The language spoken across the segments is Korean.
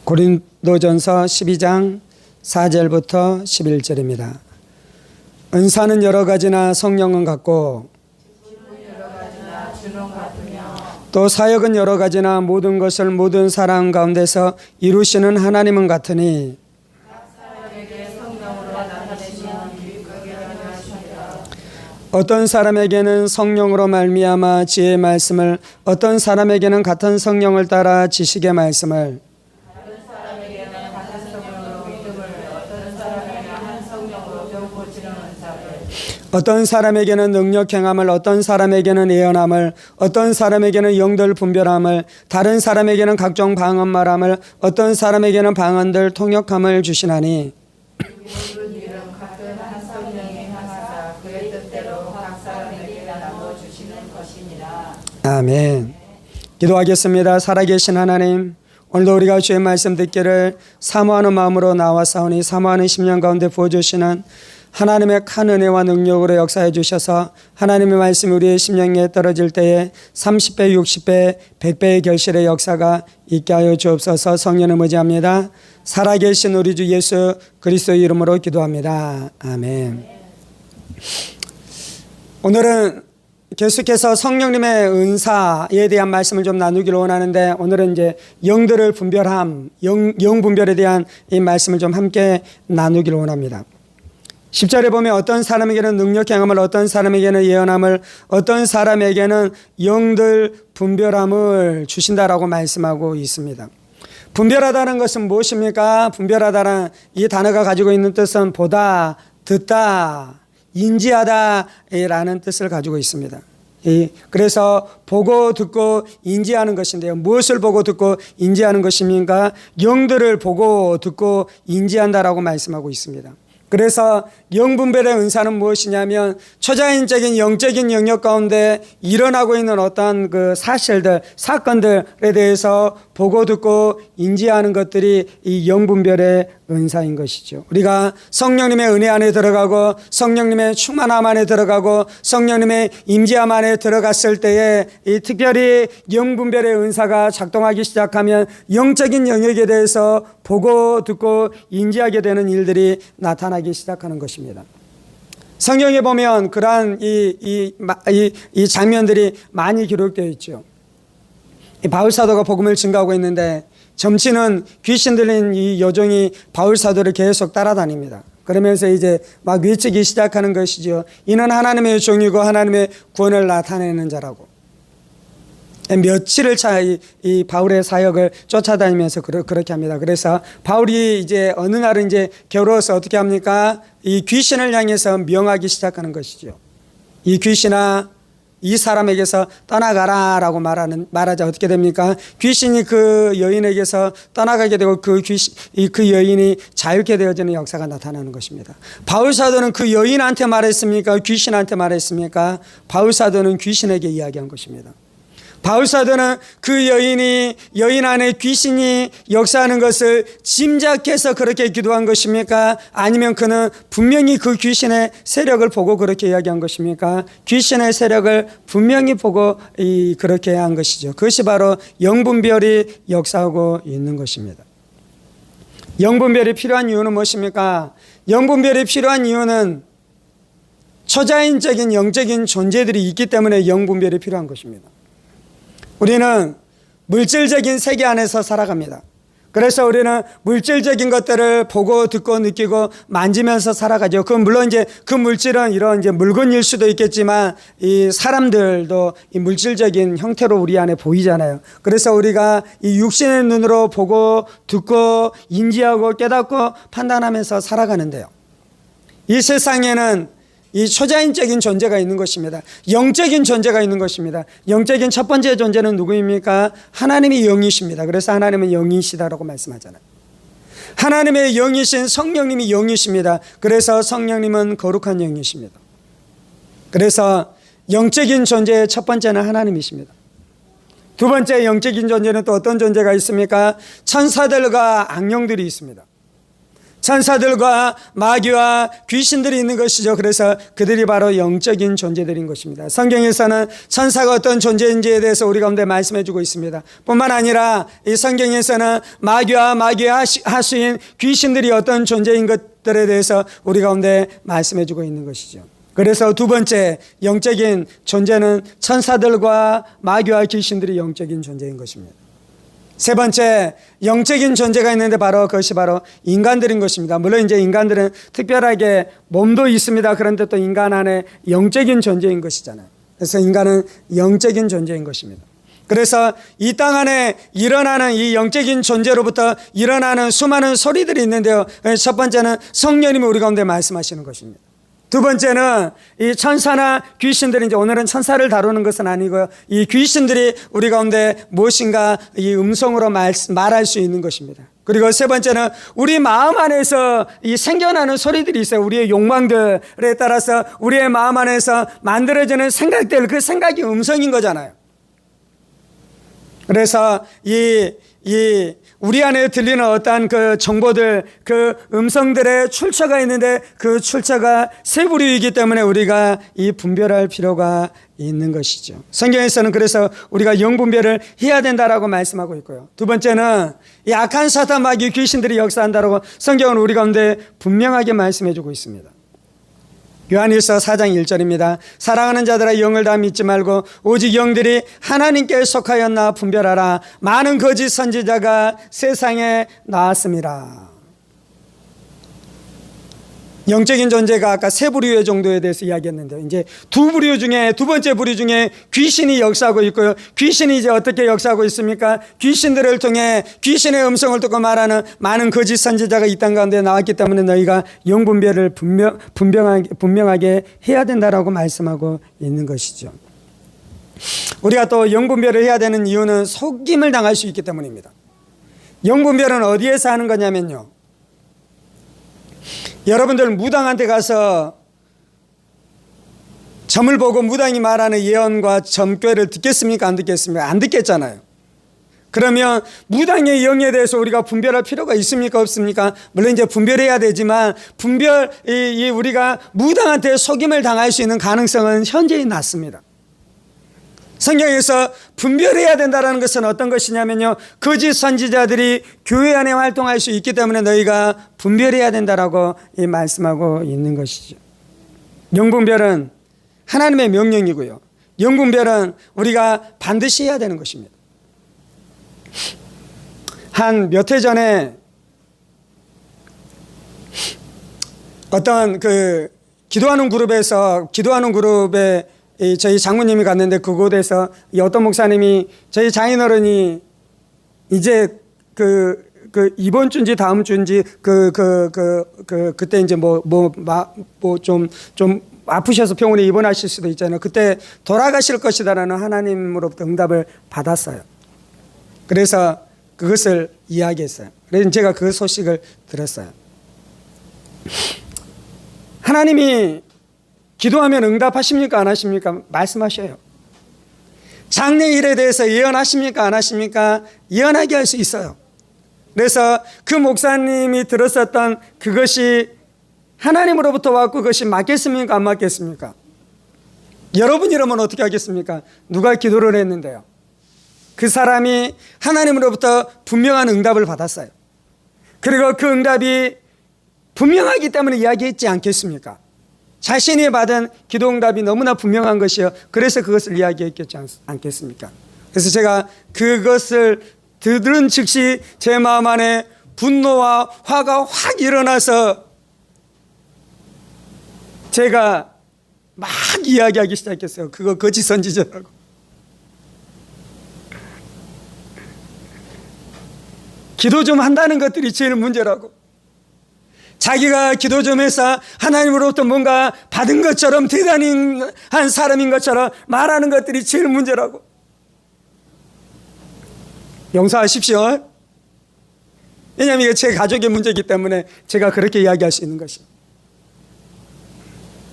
고린도전서 12장 4절부터 11절입니다. 은사는 여러 가지나 성령은 같고 또 사역은 여러 가지나 모든 것을 모든 사람 가운데서 이루시는 하나님은 같으니 어떤 사람에게는 성령으로 말미암아 지혜의 말씀을, 어떤 사람에게는 같은 성령을 따라 지식의 말씀을, 어떤 사람에게는 능력 행함을, 어떤 사람에게는 예언함을, 어떤 사람에게는 영들 분별함을, 다른 사람에게는 각종 방언 말함을, 어떤 사람에게는 방언들 통역함을 주시나니 아멘. 기도하겠습니다. 살아계신 하나님, 오늘도 우리가 주의 말씀 듣기를 사모하는 마음으로 나와사오니 사모하는 심령 가운데 부어주시는 하나님의 큰 은혜와 능력으로 역사해 주셔서 하나님의 말씀이 우리의 심령에 떨어질 때에 30배, 60배, 100배의 결실의 역사가 있게 하여 주옵소서. 성령을 의지합니다. 살아계신 우리 주 예수 그리스도의 이름으로 기도합니다. 아멘. 오늘은 계속해서 성령님의 은사에 대한 말씀을 좀 나누기를 원하는데, 오늘은 이제 영들을 분별함, 영 분별에 대한 이 말씀을 좀 함께 나누기를 원합니다. 10절에 보면 어떤 사람에게는 능력 행함을, 어떤 사람에게는 예언함을, 어떤 사람에게는 영들 분별함을 주신다라고 말씀하고 있습니다. 분별하다는 것은 무엇입니까? 분별하다는 이 단어가 가지고 있는 뜻은 보다, 듣다, 인지하다라는 뜻을 가지고 있습니다. 그래서 보고 듣고 인지하는 것인데요. 무엇을 보고 듣고 인지하는 것입니까? 영들을 보고 듣고 인지한다라고 말씀하고 있습니다. 그래서 영분별의 은사는 무엇이냐면 초자연적인 영적인 영역 가운데 일어나고 있는 어떤 그 사실들, 사건들에 대해서 보고 듣고 인지하는 것들이 이 영분별의 은사인 것이죠. 우리가 성령님의 은혜 안에 들어가고 성령님의 충만함 안에 들어가고 성령님의 임재함 안에 들어갔을 때에 이 특별히 영분별의 은사가 작동하기 시작하면 영적인 영역에 대해서 보고 듣고 인지하게 되는 일들이 나타나기 시작하는 것입니다. 성경에 보면 그러한 이 장면들이 많이 기록되어 있죠. 바울 사도가 복음을 증거하고 있는데 점치는 귀신 들린 이 여종이 바울 사도를 계속 따라다닙니다. 그러면서 이제 막 외치기 시작하는 것이죠. 이는 하나님의 종이고 하나님의 구원을 나타내는 자라고. 며칠을 이 바울의 사역을 쫓아다니면서 그렇게 합니다. 그래서 바울이 이제 어느 날은 이제 괴로워서 어떻게 합니까? 이 귀신을 향해서 명하기 시작하는 것이죠. 이 귀신아, 이 사람에게서 떠나가라라고 말하자 어떻게 됩니까? 귀신이 그 여인에게서 떠나가게 되고 그 여인이 자유케 되어지는 역사가 나타나는 것입니다. 바울 사도는 그 여인한테 말했습니까? 귀신한테 말했습니까? 바울 사도는 귀신에게 이야기한 것입니다. 바울 사도는 그 여인 안에 귀신이 역사하는 것을 짐작해서 그렇게 기도한 것입니까? 아니면 그는 분명히 그 귀신의 세력을 보고 그렇게 이야기한 것입니까? 귀신의 세력을 분명히 보고 그렇게 한 것이죠. 그것이 바로 영분별이 역사하고 있는 것입니다. 영분별이 필요한 이유는 무엇입니까? 영분별이 필요한 이유는 초자연적인 영적인 존재들이 있기 때문에 영분별이 필요한 것입니다. 우리는 물질적인 세계 안에서 살아갑니다. 그래서 우리는 물질적인 것들을 보고 듣고 느끼고 만지면서 살아가죠. 물론 이제 그 물질은 이런 이제 물건일 수도 있겠지만 이 사람들도 이 물질적인 형태로 우리 안에 보이잖아요. 그래서 우리가 이 육신의 눈으로 보고 듣고 인지하고 깨닫고 판단하면서 살아가는데요. 이 세상에는 이 초자연적인 존재가 있는 것입니다. 영적인 존재가 있는 것입니다. 영적인 첫 번째 존재는 누구입니까? 하나님이 영이십니다. 그래서 하나님은 영이시다라고 말씀하잖아요. 하나님의 영이신 성령님이 영이십니다. 그래서 성령님은 거룩한 영이십니다. 그래서 영적인 존재의 첫 번째는 하나님이십니다. 두 번째 영적인 존재는 또 어떤 존재가 있습니까? 천사들과 악령들이 있습니다. 천사들과 마귀와 귀신들이 있는 것이죠. 그래서 그들이 바로 영적인 존재들인 것입니다. 성경에서는 천사가 어떤 존재인지에 대해서 우리 가운데 말씀해 주고 있습니다. 뿐만 아니라 이 성경에서는 마귀와 마귀의 하수인 귀신들이 어떤 존재인 것들에 대해서 우리 가운데 말씀해 주고 있는 것이죠. 그래서 두 번째 영적인 존재는 천사들과 마귀와 귀신들이 영적인 존재인 것입니다. 세 번째 영적인 존재가 있는데 바로 그것이 바로 인간들인 것입니다. 물론 이제 인간들은 특별하게 몸도 있습니다. 그런데 또 인간 안에 영적인 존재인 것이잖아요. 그래서 인간은 영적인 존재인 것입니다. 그래서 이 땅 안에 일어나는 이 영적인 존재로부터 일어나는 수많은 소리들이 있는데요. 첫 번째는 성령님이 우리 가운데 말씀하시는 것입니다. 두 번째는 이 천사나 귀신들이, 이제 오늘은 천사를 다루는 것은 아니고요, 이 귀신들이 우리 가운데 무엇인가 이 음성으로 말할 수 있는 것입니다. 그리고 세 번째는 우리 마음 안에서 이 생겨나는 소리들이 있어요. 우리의 욕망들에 따라서 우리의 마음 안에서 만들어지는 생각들, 그 생각이 음성인 거잖아요. 그래서 우리 안에 들리는 어떠한 그 정보들, 그 음성들의 출처가 있는데 그 출처가 세 부류이기 때문에 우리가 이 분별할 필요가 있는 것이죠. 성경에서는 그래서 우리가 영분별을 해야 된다라고 말씀하고 있고요. 두 번째는 이 악한 사탄 마귀 귀신들이 역사한다라고 성경은 우리 가운데 분명하게 말씀해 주고 있습니다. 요한일서 4장 1절입니다. 사랑하는 자들아, 영을 다 믿지 말고 오직 영들이 하나님께 속하였나 분별하라. 많은 거짓 선지자가 세상에 나왔습니다. 영적인 존재가 아까 세 부류 정도에 대해서 이야기했는데, 이제 두 부류 중에 두 번째 부류 중에 귀신이 역사하고 있고요. 귀신이 이제 어떻게 역사하고 있습니까? 귀신들을 통해 귀신의 음성을 듣고 말하는 많은 거짓 선지자가 이 땅 가운데 나왔기 때문에 너희가 영분별을 분명하게 해야 된다라고 말씀하고 있는 것이죠. 우리가 또 영분별을 해야 되는 이유는 속임을 당할 수 있기 때문입니다. 영분별은 어디에서 하는 거냐면요, 여러분들 무당한테 가서 점을 보고 무당이 말하는 예언과 점괘를 듣겠습니까? 안 듣겠습니까? 안 듣겠잖아요. 그러면 무당의 영에 대해서 우리가 분별할 필요가 있습니까? 없습니까? 물론 이제 분별해야 되지만 우리가 무당한테 속임을 당할 수 있는 가능성은 현재히 낮습니다. 성경에서 분별해야 된다는 것은 어떤 것이냐면요, 거짓 선지자들이 교회 안에 활동할 수 있기 때문에 너희가 분별해야 된다라고 말씀하고 있는 것이죠. 영분별은 하나님의 명령이고요, 영분별은 우리가 반드시 해야 되는 것입니다. 한 몇 해 전에 어떤 기도하는 그룹에 저희 장모님이 갔는데, 그곳에서 어떤 목사님이 저희 장인어른이 이제 이번 주인지 다음 주인지 그때 이제 좀 아프셔서 병원에 입원하실 수도 있잖아요. 그때 돌아가실 것이다라는 하나님으로부터 응답을 받았어요. 그래서 그것을 이야기했어요. 그래서 제가 그 소식을 들었어요. 하나님이 기도하면 응답하십니까? 안 하십니까? 말씀하셔요. 장래일에 대해서 예언하십니까? 안 하십니까? 예언하게 할 수 있어요. 그래서 그 목사님이 들었었던 그것이 하나님으로부터 왔고 그것이 맞겠습니까? 안 맞겠습니까? 여러분이라면 어떻게 하겠습니까? 누가 기도를 했는데요, 그 사람이 하나님으로부터 분명한 응답을 받았어요. 그리고 그 응답이 분명하기 때문에 이야기했지 않겠습니까? 자신이 받은 기도 응답이 너무나 분명한 것이요, 그래서 그것을 이야기했겠지 않겠습니까? 그래서 제가 그것을 들은 즉시 제 마음 안에 분노와 화가 확 일어나서 제가 막 이야기하기 시작했어요. 그거 거짓 선지자라고. 기도 좀 한다는 것들이 제일 문제라고. 자기가 기도 좀 해서 하나님으로부터 뭔가 받은 것처럼 대단한 사람인 것처럼 말하는 것들이 제일 문제라고. 용서하십시오. 왜냐하면 이게 제 가족의 문제이기 때문에 제가 그렇게 이야기할 수 있는 것입니다.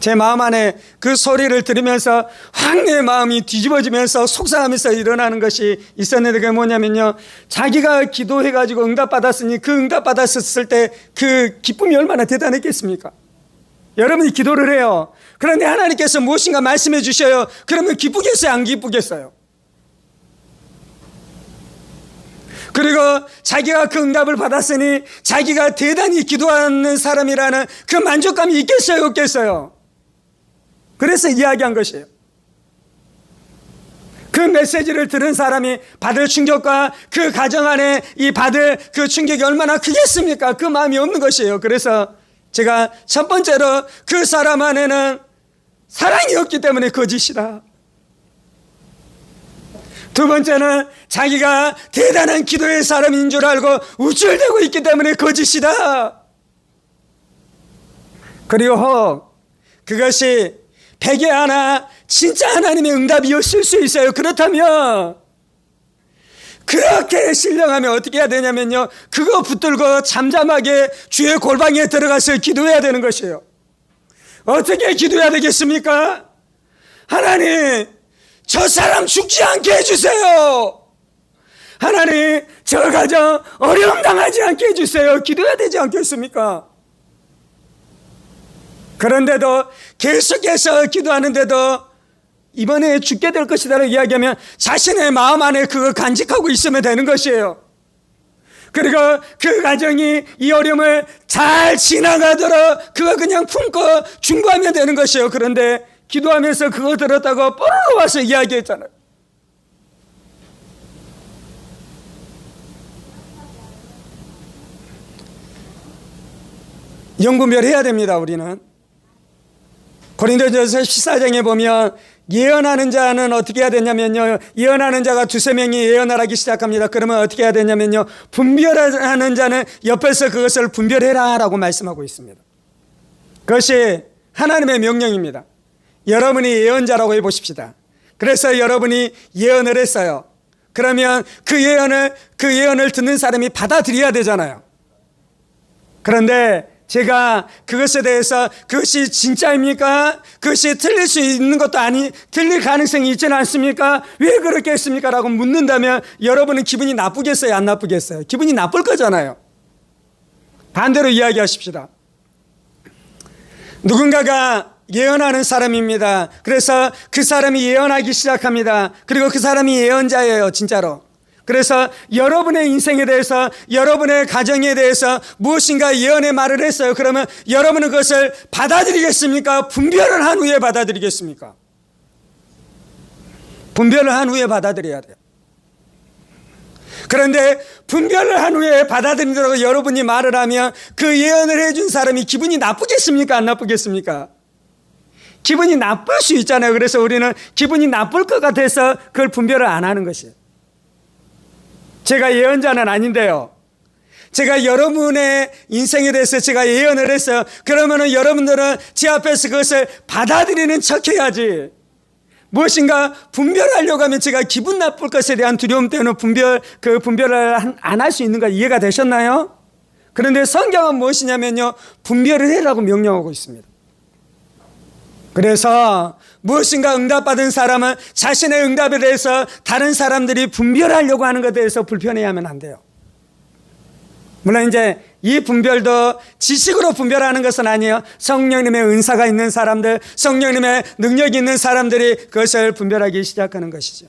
제 마음 안에 그 소리를 들으면서 확 내 마음이 뒤집어지면서 속상하면서 일어나는 것이 있었는데, 그게 뭐냐면요, 자기가 기도해가지고 응답받았으니 그 응답받았을 때 그 기쁨이 얼마나 대단했겠습니까? 여러분이 기도를 해요. 그런데 하나님께서 무엇인가 말씀해 주셔요. 그러면 기쁘겠어요, 안 기쁘겠어요? 그리고 자기가 그 응답을 받았으니 자기가 대단히 기도하는 사람이라는 그 만족감이 있겠어요, 없겠어요? 그래서 이야기한 것이에요. 그 메시지를 들은 사람이 받을 충격과 그 가정 안에 이 받을 그 충격이 얼마나 크겠습니까? 그 마음이 없는 것이에요. 그래서 제가 첫 번째로 그 사람 안에는 사랑이 없기 때문에 거짓이다. 두 번째는 자기가 대단한 기도의 사람인 줄 알고 우쭐대고 있기 때문에 거짓이다. 그리고 혹 그것이 백에 하나 진짜 하나님의 응답이었을 수 있어요. 그렇다면 그렇게 신령하면 어떻게 해야 되냐면요, 그거 붙들고 잠잠하게 주의 골방에 들어가서 기도해야 되는 것이에요. 어떻게 기도해야 되겠습니까? 하나님, 저 사람 죽지 않게 해주세요. 하나님, 저 가정 어려움 당하지 않게 해주세요. 기도해야 되지 않겠습니까? 그런데도 계속해서 기도하는데도 이번에 죽게 될 것이다라고 이야기하면 자신의 마음 안에 그걸 간직하고 있으면 되는 것이에요. 그리고 그 가정이 이 어려움을 잘 지나가도록 그거 그냥 품고 중보하면 되는 것이에요. 그런데 기도하면서 그거 들었다고 뽀로로 와서 이야기했잖아요. 영분별해야 됩니다. 우리는 고린도전서 14장에 보면 예언하는 자는 어떻게 해야 되냐면요, 예언하는 자가 두세 명이 예언을 하기 시작합니다. 그러면 어떻게 해야 되냐면요, 분별하는 자는 옆에서 그것을 분별해라 라고 말씀하고 있습니다. 그것이 하나님의 명령입니다. 여러분이 예언자라고 해보십시다. 그래서 여러분이 예언을 했어요. 그러면 그 예언을 듣는 사람이 받아들여야 되잖아요. 그런데 제가 그것에 대해서 그것이 진짜입니까? 그것이 틀릴 수 있는 것도 틀릴 가능성이 있지는 않습니까? 왜 그렇게 했습니까? 라고 묻는다면 여러분은 기분이 나쁘겠어요? 안 나쁘겠어요? 기분이 나쁠 거잖아요. 반대로 이야기하십시다. 누군가가 예언하는 사람입니다. 그래서 그 사람이 예언하기 시작합니다. 그리고 그 사람이 예언자예요, 진짜로. 그래서 여러분의 인생에 대해서, 여러분의 가정에 대해서 무엇인가 예언의 말을 했어요. 그러면 여러분은 그것을 받아들이겠습니까? 분별을 한 후에 받아들이겠습니까? 분별을 한 후에 받아들여야 돼요. 그런데 분별을 한 후에 받아들이도록 여러분이 말을 하면 그 예언을 해준 사람이 기분이 나쁘겠습니까? 안 나쁘겠습니까? 기분이 나쁠 수 있잖아요. 그래서 우리는 기분이 나쁠 것 같아서 그걸 분별을 안 하는 것이에요. 제가 예언자는 아닌데요, 제가 여러분의 인생에 대해서 제가 예언을 했어요. 그러면은 여러분들은 제 앞에서 그것을 받아들이는 척 해야지. 무엇인가 분별하려고 하면 제가 기분 나쁠 것에 대한 두려움 때문에 분별을 안 할 수 있는 거 이해가 되셨나요? 그런데 성경은 무엇이냐면요, 분별을 해라고 명령하고 있습니다. 그래서 무엇인가 응답받은 사람은 자신의 응답에 대해서 다른 사람들이 분별하려고 하는 것에 대해서 불편해하면 안 돼요. 물론 이제 이 분별도 지식으로 분별하는 것은 아니에요. 성령님의 은사가 있는 사람들, 성령님의 능력이 있는 사람들이 그것을 분별하기 시작하는 것이죠.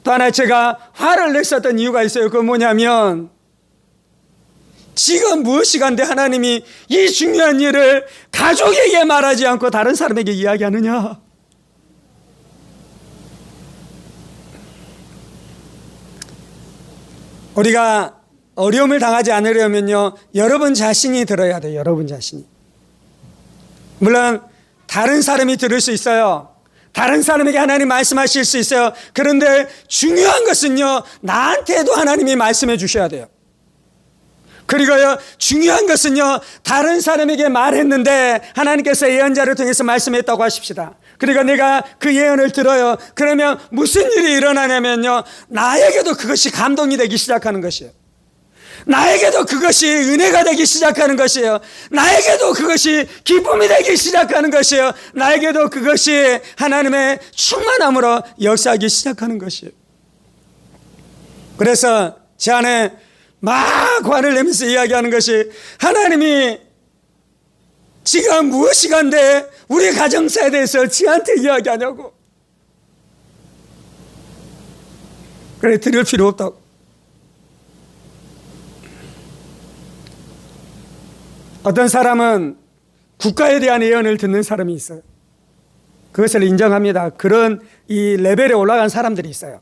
또 하나 제가 화를 냈었던 이유가 있어요. 그건 뭐냐면, 지금 무엇이 간데 하나님이 이 중요한 일을 가족에게 말하지 않고 다른 사람에게 이야기하느냐. 우리가 어려움을 당하지 않으려면요, 여러분 자신이 들어야 돼요. 여러분 자신이. 물론 다른 사람이 들을 수 있어요. 다른 사람에게 하나님 말씀하실 수 있어요. 그런데 중요한 것은요, 나한테도 하나님이 말씀해 주셔야 돼요. 그리고요, 중요한 것은요, 다른 사람에게 말했는데 하나님께서 예언자를 통해서 말씀했다고 하십시다. 그러니까 내가 그 예언을 들어요. 그러면 무슨 일이 일어나냐면요, 나에게도 그것이 감동이 되기 시작하는 것이에요. 나에게도 그것이 은혜가 되기 시작하는 것이에요. 나에게도 그것이 기쁨이 되기 시작하는 것이에요. 나에게도 그것이 하나님의 충만함으로 역사하기 시작하는 것이에요. 그래서 제 안에 막 화를 내면서 이야기하는 것이, 하나님이 지가 무엇이 간데 우리 가정사에 대해서 지한테 이야기하냐고. 그래, 들을 필요 없다고. 어떤 사람은 국가에 대한 예언을 듣는 사람이 있어요. 그것을 인정합니다. 그런 이 레벨에 올라간 사람들이 있어요.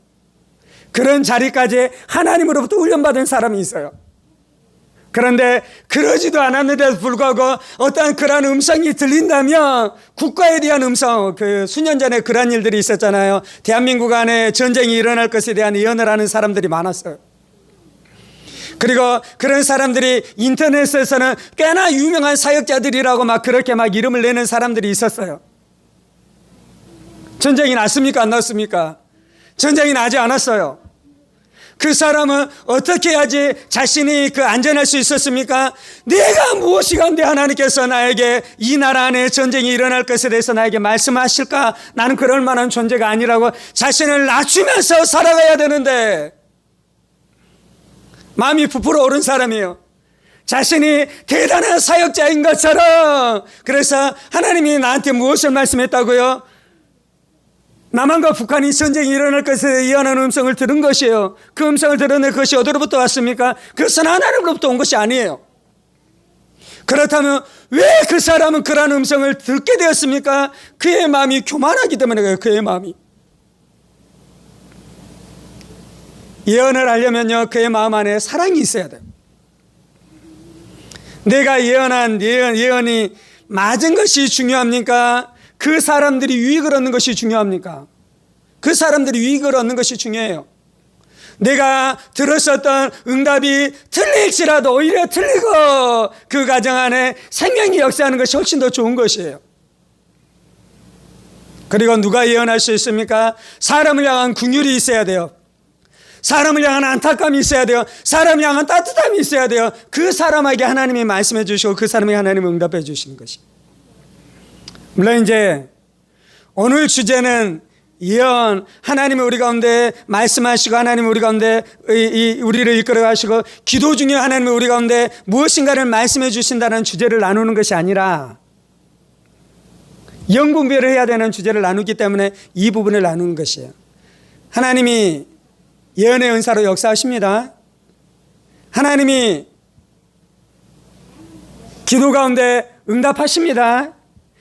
그런 자리까지 하나님으로부터 훈련받은 사람이 있어요. 그런데 그러지도 않았는데도 불구하고 어떠한 그러한 음성이 들린다면, 국가에 대한 음성, 그 수년 전에 그러한 일들이 있었잖아요. 대한민국 안에 전쟁이 일어날 것에 대한 예언을 하는 사람들이 많았어요. 그리고 그런 사람들이 인터넷에서는 꽤나 유명한 사역자들이라고 막 그렇게 막 이름을 내는 사람들이 있었어요. 전쟁이 났습니까? 안 났습니까? 전쟁이 나지 않았어요. 그 사람은 어떻게 해야지 자신이 그 안전할 수 있었습니까? 내가 무엇이 간데 하나님께서 나에게 이 나라 안에 전쟁이 일어날 것에 대해서 나에게 말씀하실까? 나는 그럴 만한 존재가 아니라고 자신을 낮추면서 살아가야 되는데, 마음이 부풀어 오른 사람이에요. 자신이 대단한 사역자인 것처럼. 그래서 하나님이 나한테 무엇을 말씀했다고요? 남한과 북한이 전쟁이 일어날 것에 예언하는 음성을 들은 것이에요. 그 음성을 들었는데 그것이 어디로부터 왔습니까? 그것은 하나님으로부터 온 것이 아니에요. 그렇다면 왜 그 사람은 그러한 음성을 듣게 되었습니까? 그의 마음이 교만하기 때문에 그래요. 그의 마음이. 예언을 하려면요, 그의 마음 안에 사랑이 있어야 돼요. 내가 예언한 예언이 맞은 것이 중요합니까? 그 사람들이 유익을 얻는 것이 중요합니까? 그 사람들이 유익을 얻는 것이 중요해요. 내가 들었었던 응답이 틀릴지라도 오히려 틀리고 그 가정 안에 생명이 역사하는 것이 훨씬 더 좋은 것이에요. 그리고 누가 예언할 수 있습니까? 사람을 향한 긍휼이 있어야 돼요. 사람을 향한 안타까움이 있어야 돼요. 사람을 향한 따뜻함이 있어야 돼요. 그 사람에게 하나님이 말씀해 주시고 그 사람에게 하나님이 응답해 주시는 것이. 물론 이제 오늘 주제는 예언, 하나님이 우리 가운데 말씀하시고 하나님이 우리 가운데 우리를 이끌어 가시고 기도 중에 하나님이 우리 가운데 무엇인가를 말씀해 주신다는 주제를 나누는 것이 아니라, 영분별을 해야 되는 주제를 나누기 때문에 이 부분을 나누는 것이에요. 하나님이 예언의 은사로 역사하십니다. 하나님이 기도 가운데 응답하십니다.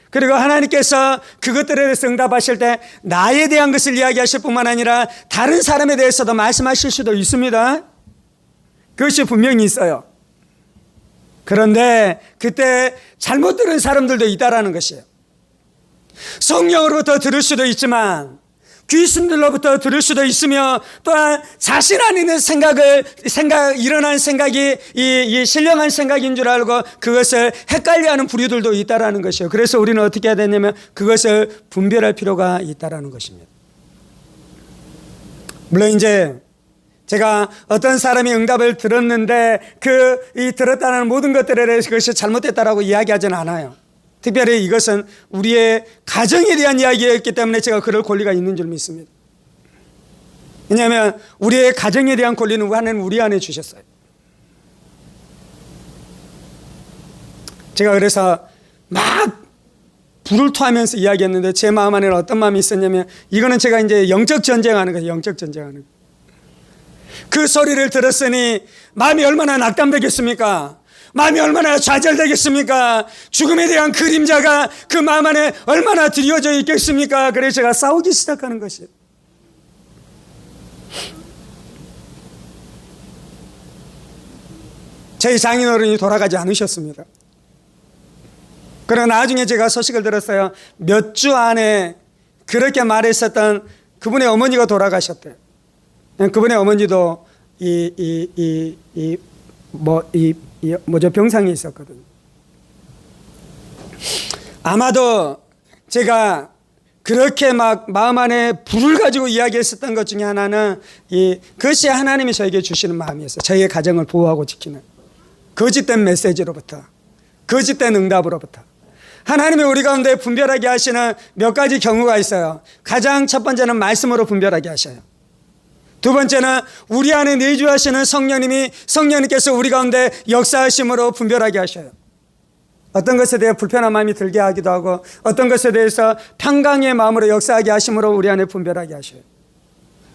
그리고 하나님께서 그것들에 대해서 응답하실 때 나에 대한 것을 이야기하실 뿐만 아니라 다른 사람에 대해서도 말씀하실 수도 있습니다. 그것이 분명히 있어요. 그런데 그때 잘못 들은 사람들도 있다라는 것이에요. 성령으로부터 들을 수도 있지만 귀신들로부터 들을 수도 있으며, 또한 자신 안에 있는 일어난 생각이 이 신령한 생각인 줄 알고 그것을 헷갈려하는 부류들도 있다라는 것이에요. 그래서 우리는 어떻게 해야 되냐면 그것을 분별할 필요가 있다라는 것입니다. 물론 이제 제가 어떤 사람이 응답을 들었는데 들었다는 모든 것들에 대해서 그것이 잘못됐다라고 이야기하지는 않아요. 특별히 이것은 우리의 가정에 대한 이야기였기 때문에 제가 그럴 권리가 있는 줄 믿습니다. 왜냐하면 우리의 가정에 대한 권리는 하나님 우리 안에 주셨어요. 제가 그래서 막 불을 토하면서 이야기했는데 제 마음 안에는 어떤 마음이 있었냐면, 이거는 제가 이제 영적 전쟁하는 거예요. 영적 전쟁하는 거. 그 소리를 들었으니 마음이 얼마나 낙담되겠습니까? 마음이 얼마나 좌절되겠습니까? 죽음에 대한 그림자가 그 마음 안에 얼마나 드리워져 있겠습니까? 그래서 제가 싸우기 시작하는 것이에요. 저희 장인어른이 돌아가지 않으셨습니다. 그러나 나중에 제가 소식을 들었어요. 몇 주 안에 그렇게 말했었던 그분의 어머니가 돌아가셨대요. 그분의 어머니도 병상이 있었거든요. 아마도 제가 그렇게 막 마음 안에 불을 가지고 이야기했었던 것 중에 하나는 그것이 하나님이 저에게 주시는 마음이었어요. 저희의 가정을 보호하고 지키는 거짓된 메시지로부터, 거짓된 응답으로부터 하나님이 우리 가운데 분별하게 하시는 몇 가지 경우가 있어요. 가장 첫 번째는 말씀으로 분별하게 하셔요. 두 번째는 우리 안에 내주하시는 성령님께서 우리 가운데 역사하심으로 분별하게 하셔요. 어떤 것에 대해 불편한 마음이 들게 하기도 하고 어떤 것에 대해서 평강의 마음으로 역사하게 하심으로 우리 안에 분별하게 하셔요.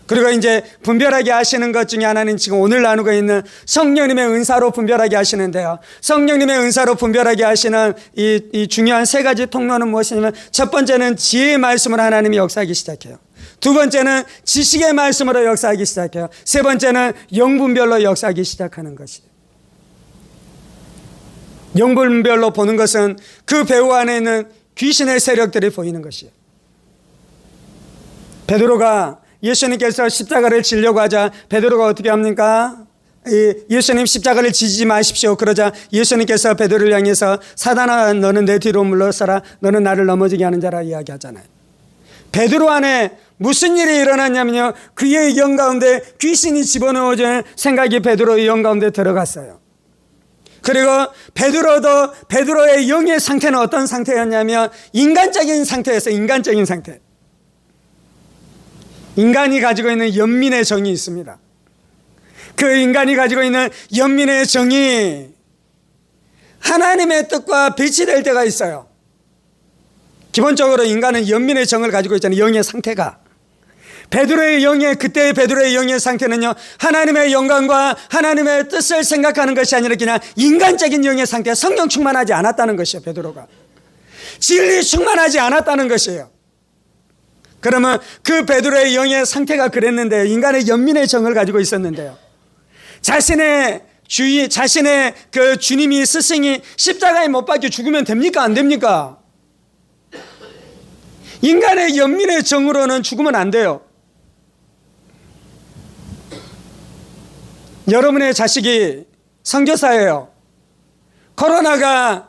그리고 이제 분별하게 하시는 것 중에 하나는 지금 오늘 나누고 있는 성령님의 은사로 분별하게 하시는데요. 성령님의 은사로 분별하게 하시는 이 중요한 세 가지 통로는 무엇이냐면 첫 번째는 지혜의 말씀으로 하나님이 역사하기 시작해요. 두 번째는 지식의 말씀으로 역사하기 시작해요. 세 번째는 영분별로 역사하기 시작하는 것이에요. 영분별로 보는 것은 그 배후 안에 있는 귀신의 세력들이 보이는 것이에요. 베드로가 예수님께서 십자가를 지려고 하자 베드로가 어떻게 합니까? 예수님 십자가를 지지 마십시오. 그러자 예수님께서 베드로를 향해서 사단아 너는 내 뒤로 물러서라. 너는 나를 넘어지게 하는 자라 이야기하잖아요. 베드로 안에 무슨 일이 일어났냐면요. 그의 영 가운데 귀신이 집어넣어진 생각이 베드로의 영 가운데 들어갔어요. 그리고 베드로의 영의 상태는 어떤 상태였냐면 인간적인 상태였어요. 인간적인 상태. 인간이 가지고 있는 연민의 정이 있습니다. 그 인간이 가지고 있는 연민의 정이 하나님의 뜻과 배치될 때가 있어요. 기본적으로 인간은 연민의 정을 가지고 있잖아요. 영의 상태가. 그때의 베드로의 영의 상태는요, 하나님의 영광과 하나님의 뜻을 생각하는 것이 아니라 그냥 인간적인 영의 상태, 성령 충만하지 않았다는 것이에요. 베드로가 진리 충만하지 않았다는 것이에요. 그러면 그 베드로의 영의 상태가 그랬는데요, 인간의 연민의 정을 가지고 있었는데요, 자신의 그 주님이 스승이 십자가에 못 박혀 죽으면 됩니까? 안 됩니까? 인간의 연민의 정으로는 죽으면 안 돼요. 여러분의 자식이 선교사예요. 코로나가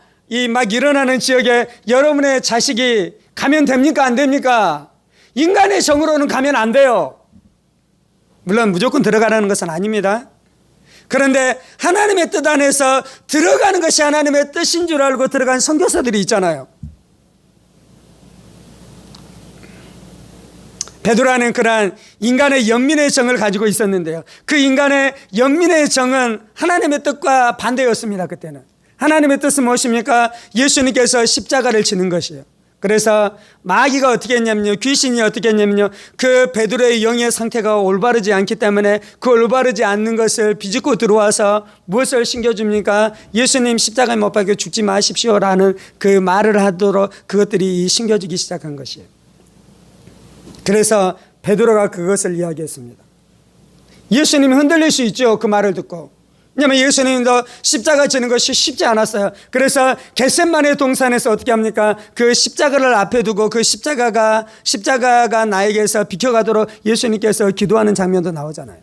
막 일어나는 지역에 여러분의 자식이 가면 됩니까? 안 됩니까? 인간의 정으로는 가면 안 돼요. 물론 무조건 들어가라는 것은 아닙니다. 그런데 하나님의 뜻 안에서 들어가는 것이 하나님의 뜻인 줄 알고 들어간 선교사들이 있잖아요. 베드로는 그러한 인간의 연민의 정을 가지고 있었는데요, 그 인간의 연민의 정은 하나님의 뜻과 반대였습니다. 그때는 하나님의 뜻은 무엇입니까? 예수님께서 십자가를 지는 것이에요. 그래서 마귀가 어떻게 했냐면요, 귀신이 어떻게 했냐면요, 그 베드로의 영의 상태가 올바르지 않기 때문에 그 올바르지 않는 것을 비집고 들어와서 무엇을 신겨줍니까? 예수님 십자가에 못 박혀 죽지 마십시오라는 그 말을 하도록 그것들이 신겨주기 시작한 것이에요. 그래서 베드로가 그것을 이야기했습니다. 예수님이 흔들릴 수 있죠, 그 말을 듣고. 왜냐하면 예수님도 십자가 지는 것이 쉽지 않았어요. 그래서 겟세마네 동산에서 어떻게 합니까? 그 십자가를 앞에 두고 그 십자가가 나에게서 비켜가도록 예수님께서 기도하는 장면도 나오잖아요.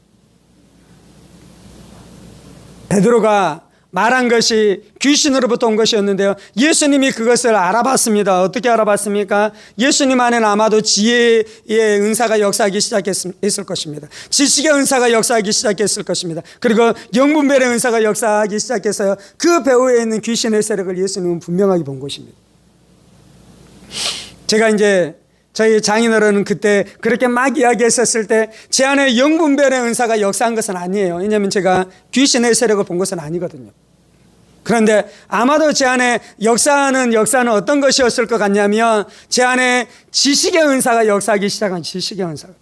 베드로가 말한 것이 귀신으로부터 온 것이었는데요, 예수님이 그것을 알아봤습니다. 어떻게 알아봤습니까? 예수님 안에는 아마도 지혜의 은사가 역사하기 시작했을 것입니다. 지식의 은사가 역사하기 시작했을 것입니다. 그리고 영분별의 은사가 역사하기 시작해서요, 그 배후에 있는 귀신의 세력을 예수님은 분명하게 본 것입니다. 제가 이제 저희 장인어른은 그때 그렇게 막 이야기했었을 때 제 안에 영분별의 은사가 역사한 것은 아니에요. 왜냐하면 제가 귀신의 세력을 본 것은 아니거든요. 그런데 아마도 제 안에 역사는 어떤 것이었을 것 같냐면, 제 안에 지식의 은사가 역사하기 시작한 지식의 은사가.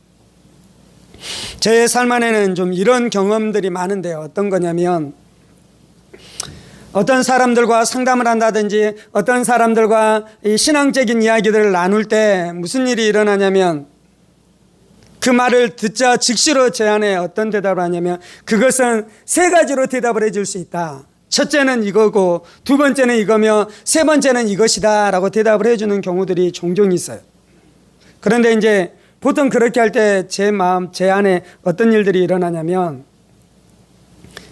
제 삶 안에는 좀 이런 경험들이 많은데요, 어떤 거냐면, 어떤 사람들과 상담을 한다든지 어떤 사람들과 이 신앙적인 이야기들을 나눌 때 무슨 일이 일어나냐면, 그 말을 듣자 즉시로 제 안에 어떤 대답을 하냐면, 그것은 세 가지로 대답을 해줄 수 있다. 첫째는 이거고, 두 번째는 이거며, 세 번째는 이것이다 라고 대답을 해주는 경우들이 종종 있어요. 그런데 이제 보통 그렇게 할 때 제 안에 어떤 일들이 일어나냐면,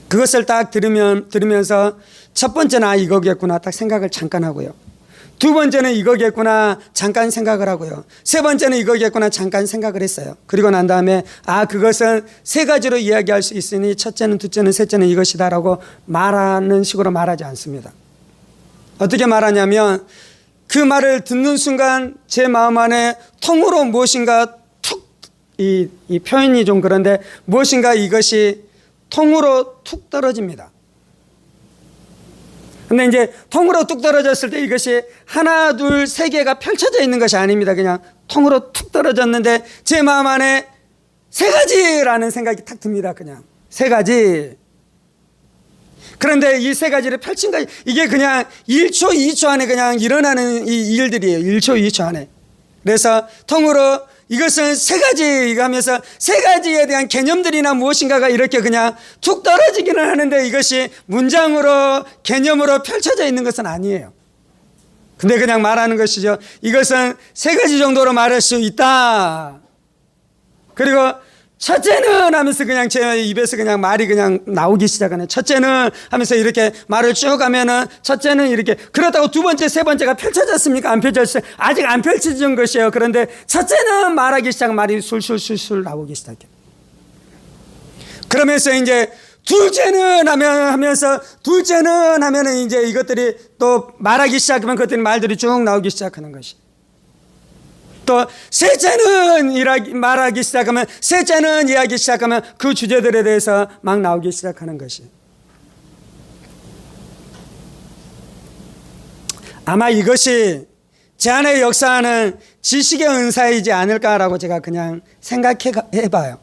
그것을 딱 들으면서 첫 번째는 이거겠구나 딱 생각을 잠깐 하고요, 두 번째는 이거겠구나 잠깐 생각을 하고요. 세 번째는 이거겠구나 잠깐 생각을 했어요. 그리고 난 다음에 그것은 세 가지로 이야기할 수 있으니 첫째는, 둘째는, 셋째는 이것이다라고 말하는 식으로 말하지 않습니다. 어떻게 말하냐면 그 말을 듣는 순간 제 마음 안에 통으로 무엇인가 이 표현이 좀 그런데 무엇인가 이것이 통으로 툭 떨어집니다. 근데 이제 통으로 뚝 떨어졌을 때 이것이 하나, 둘, 세 개가 펼쳐져 있는 것이 아닙니다. 그냥 통으로 툭 떨어졌는데 제 마음 안에 세 가지라는 생각이 탁 듭니다. 그냥 세 가지. 그런데 이 세 가지를 펼친 거 이게 그냥 1초, 2초 안에 그냥 일어나는 이 일들이에요. 1초, 2초 안에. 그래서 통으로 이것은 세 가지 하면서 세 가지에 대한 개념들이나 무엇인가가 이렇게 그냥 툭 떨어지기는 하는데 이것이 문장으로 개념으로 펼쳐져 있는 것은 아니에요. 근데 그냥 말하는 것이죠. 이것은 세 가지 정도로 말할 수 있다. 그리고 첫째는 하면서 그냥 제 입에서 그냥 말이 그냥 나오기 시작하네. 첫째는 하면서 이렇게 말을 쭉 하면은 첫째는 이렇게 그렇다고 두 번째, 세 번째가 펼쳐졌습니까? 안 펼쳐졌어요. 아직 안 펼쳐진 것이에요. 그런데 첫째는 말하기 시작 말이 술술술술 나오기 시작해요. 그러면서 이제 둘째는 하면서 둘째는 하면은 이제 이것들이 또 말하기 시작하면 그것들이 말들이 쭉 나오기 시작하는 것이. 또 셋째는 말하기 시작하면 셋째는 이야기 시작하면 그 주제들에 대해서 막 나오기 시작하는 것이. 아마 이것이 제 안에 역사하는 지식의 은사이지 않을까라고 제가 그냥 생각해 봐요.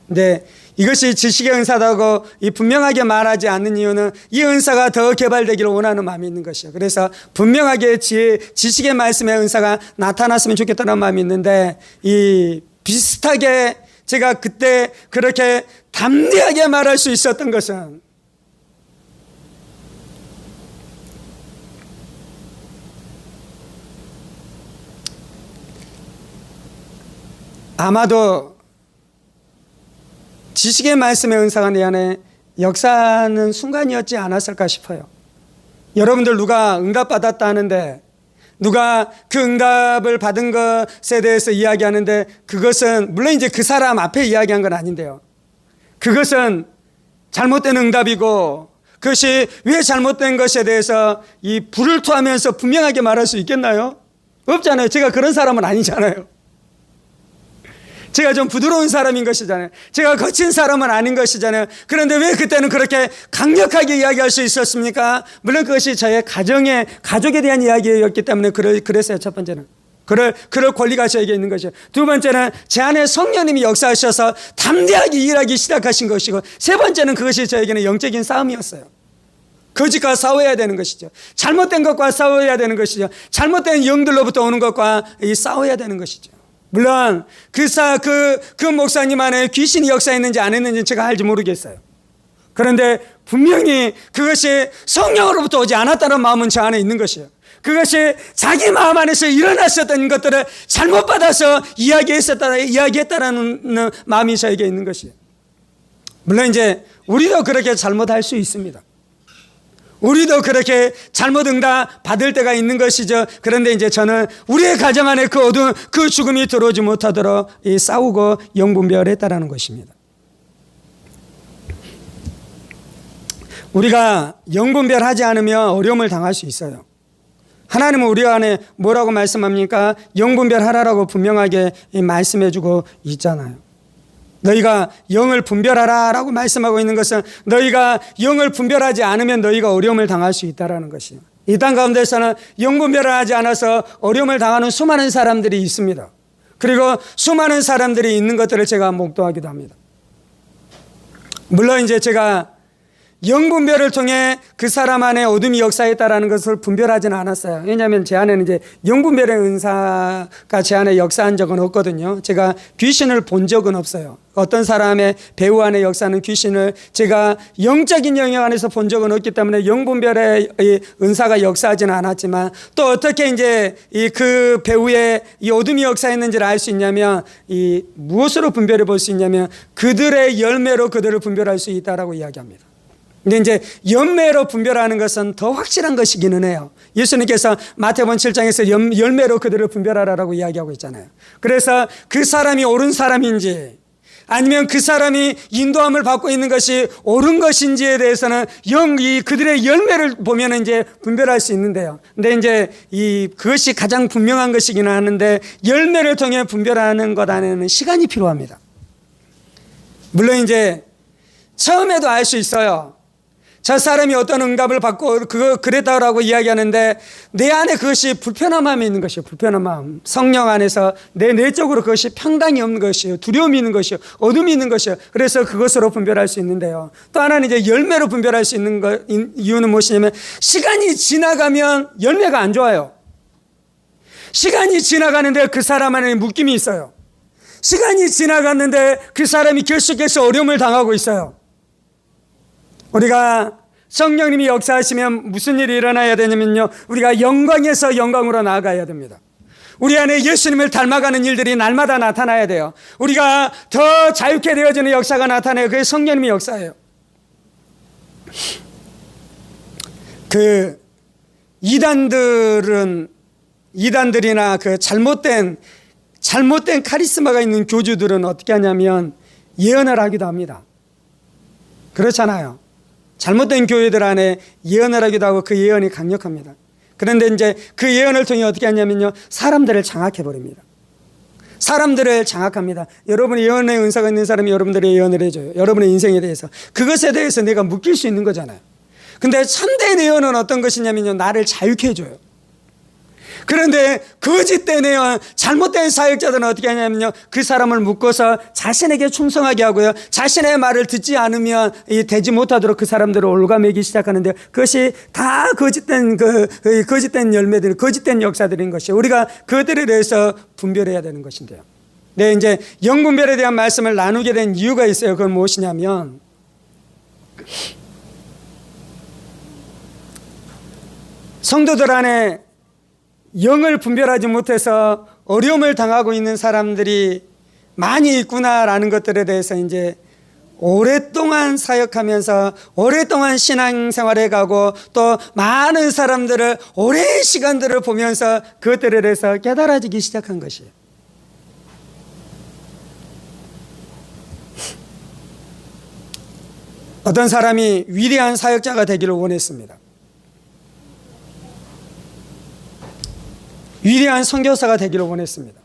근데 이것이 지식의 은사다고 분명하게 말하지 않는 이유는 이 은사가 더 개발되기를 원하는 마음이 있는 것이에요. 그래서 분명하게 지식의 말씀의 은사가 나타났으면 좋겠다는 마음이 있는데 이 비슷하게 제가 그때 그렇게 담대하게 말할 수 있었던 것은 아마도 지식의 말씀의 은사가 내 안에 역사하는 순간이었지 않았을까 싶어요. 여러분들 누가 응답받았다 하는데 누가 그 응답을 받은 것에 대해서 이야기하는데 그것은 물론 이제 그 사람 앞에 이야기한 건 아닌데요. 그것은 잘못된 응답이고 그것이 왜 잘못된 것에 대해서 이 불을 토하면서 분명하게 말할 수 있겠나요? 없잖아요. 제가 그런 사람은 아니잖아요. 제가 좀 부드러운 사람인 것이잖아요. 제가 거친 사람은 아닌 것이잖아요. 그런데 왜 그때는 그렇게 강력하게 이야기할 수 있었습니까? 물론 그것이 저의 가족에 대한 이야기였기 때문에 그랬어요. 첫 번째는. 그럴 권리가 저에게 있는 것이죠. 두 번째는 제 안에 성령님이 역사하셔서 담대하게 일하기 시작하신 것이고 세 번째는 그것이 저에게는 영적인 싸움이었어요. 거짓과 싸워야 되는 것이죠. 잘못된 것과 싸워야 되는 것이죠. 잘못된 영들로부터 오는 것과 싸워야 되는 것이죠. 물론 그 목사님 안에 귀신이 역사했는지 안 했는지 제가 알지 모르겠어요. 그런데 분명히 그것이 성령으로부터 오지 않았다는 마음은 저 안에 있는 것이에요. 그것이 자기 마음 안에서 일어났었던 것들을 잘못 받아서 이야기했다라는 마음이 저에게 있는 것이에요. 물론 이제 우리도 그렇게 잘못할 수 있습니다. 우리도 그렇게 잘못 응답 받을 때가 있는 것이죠. 그런데 이제 저는 우리의 가정 안에 그 어두운 그 죽음이 들어오지 못하도록 싸우고 영분별을 했다라는 것입니다. 우리가 영분별하지 않으면 어려움을 당할 수 있어요. 하나님은 우리 안에 뭐라고 말씀합니까? 영분별하라라고 분명하게 말씀해주고 있잖아요. 너희가 영을 분별하라 라고 말씀하고 있는 것은 너희가 영을 분별하지 않으면 너희가 어려움을 당할 수 있다는 것이에요. 이 땅 가운데서는 영 분별을 하지 않아서 어려움을 당하는 수많은 사람들이 있습니다. 그리고 수많은 사람들이 있는 것들을 제가 목도하기도 합니다. 물론 이제 제가 영분별을 통해 그 사람 안에 어둠이 역사했다라는 것을 분별하지는 않았어요. 왜냐하면 제 안에는 이제 영분별의 은사가 제 안에 역사한 적은 없거든요. 제가 귀신을 본 적은 없어요. 어떤 사람의 배우 안에 역사하는 귀신을 제가 영적인 영역 안에서 본 적은 없기 때문에 영분별의 은사가 역사하지는 않았지만 또 어떻게 이제 그 배우의 이 어둠이 역사했는지를 알 수 있냐면 이 무엇으로 분별해 볼 수 있냐면 그들의 열매로 그들을 분별할 수 있다라고 이야기합니다. 근데 이제 열매로 분별하는 것은 더 확실한 것이기는 해요. 예수님께서 마태복음 7장에서 열매로 그들을 분별하라라고 이야기하고 있잖아요. 그래서 그 사람이 옳은 사람인지 아니면 그 사람이 인도함을 받고 있는 것이 옳은 것인지에 대해서는 그들의 열매를 보면 이제 분별할 수 있는데요. 근데 이제 그것이 가장 분명한 것이기는 하는데 열매를 통해 분별하는 것 안에는 시간이 필요합니다. 물론 이제 처음에도 알 수 있어요. 저 사람이 어떤 응답을 받고 그랬다고 이야기하는데 내 안에 그것이 불편한 마음이 있는 것이에요. 불편한 마음. 성령 안에서 내 내적으로 그것이 평강이 없는 것이에요. 두려움이 있는 것이에요. 어둠이 있는 것이에요. 그래서 그것으로 분별할 수 있는데요. 또 하나는 이제 열매로 분별할 수 있는 이유는 무엇이냐면 시간이 지나가면 열매가 안 좋아요. 시간이 지나가는데 그 사람 안에 묶임이 있어요. 시간이 지나갔는데 그 사람이 계속해서 어려움을 당하고 있어요. 우리가 성령님이 역사하시면 무슨 일이 일어나야 되냐면요, 우리가 영광에서 영광으로 나아가야 됩니다. 우리 안에 예수님을 닮아가는 일들이 날마다 나타나야 돼요. 우리가 더 자유케 되어지는 역사가 나타나요. 그게 성령님의 역사예요. 그 이단들이나 그 잘못된 카리스마가 있는 교주들은 어떻게 하냐면 예언을 하기도 합니다. 그렇잖아요. 잘못된 교회들 안에 예언을 하기도 하고 그 예언이 강력합니다. 그런데 이제 그 예언을 통해 어떻게 하냐면요, 사람들을 장악해버립니다. 사람들을 장악합니다. 여러분이 예언의 은사가 있는 사람이 여러분들의 예언을 해줘요. 여러분의 인생에 대해서. 그것에 대해서 내가 묶일 수 있는 거잖아요. 근데 참된 예언은 어떤 것이냐면요, 나를 자유케 해줘요. 그런데 거짓된 예언, 잘못된 사역자들은 어떻게 하냐면요, 그 사람을 묶어서 자신에게 충성하게 하고요, 자신의 말을 듣지 않으면 되지 못하도록 그 사람들을 올가매기 시작하는데, 그것이 다 거짓된 열매들, 거짓된 역사들인 것이에요. 우리가 그들에 대해서 분별해야 되는 것인데요. 네, 이제 영분별에 대한 말씀을 나누게 된 이유가 있어요. 그건 무엇이냐면 성도들 안에 영을 분별하지 못해서 어려움을 당하고 있는 사람들이 많이 있구나라는 것들에 대해서 이제 오랫동안 사역하면서 오랫동안 신앙생활에 가고 또 많은 사람들을 오랜 시간들을 보면서 그것들에 대해서 깨달아지기 시작한 것이에요. 어떤 사람이 위대한 사역자가 되기를 원했습니다. 위대한 선교사가 되기를 원했습니다.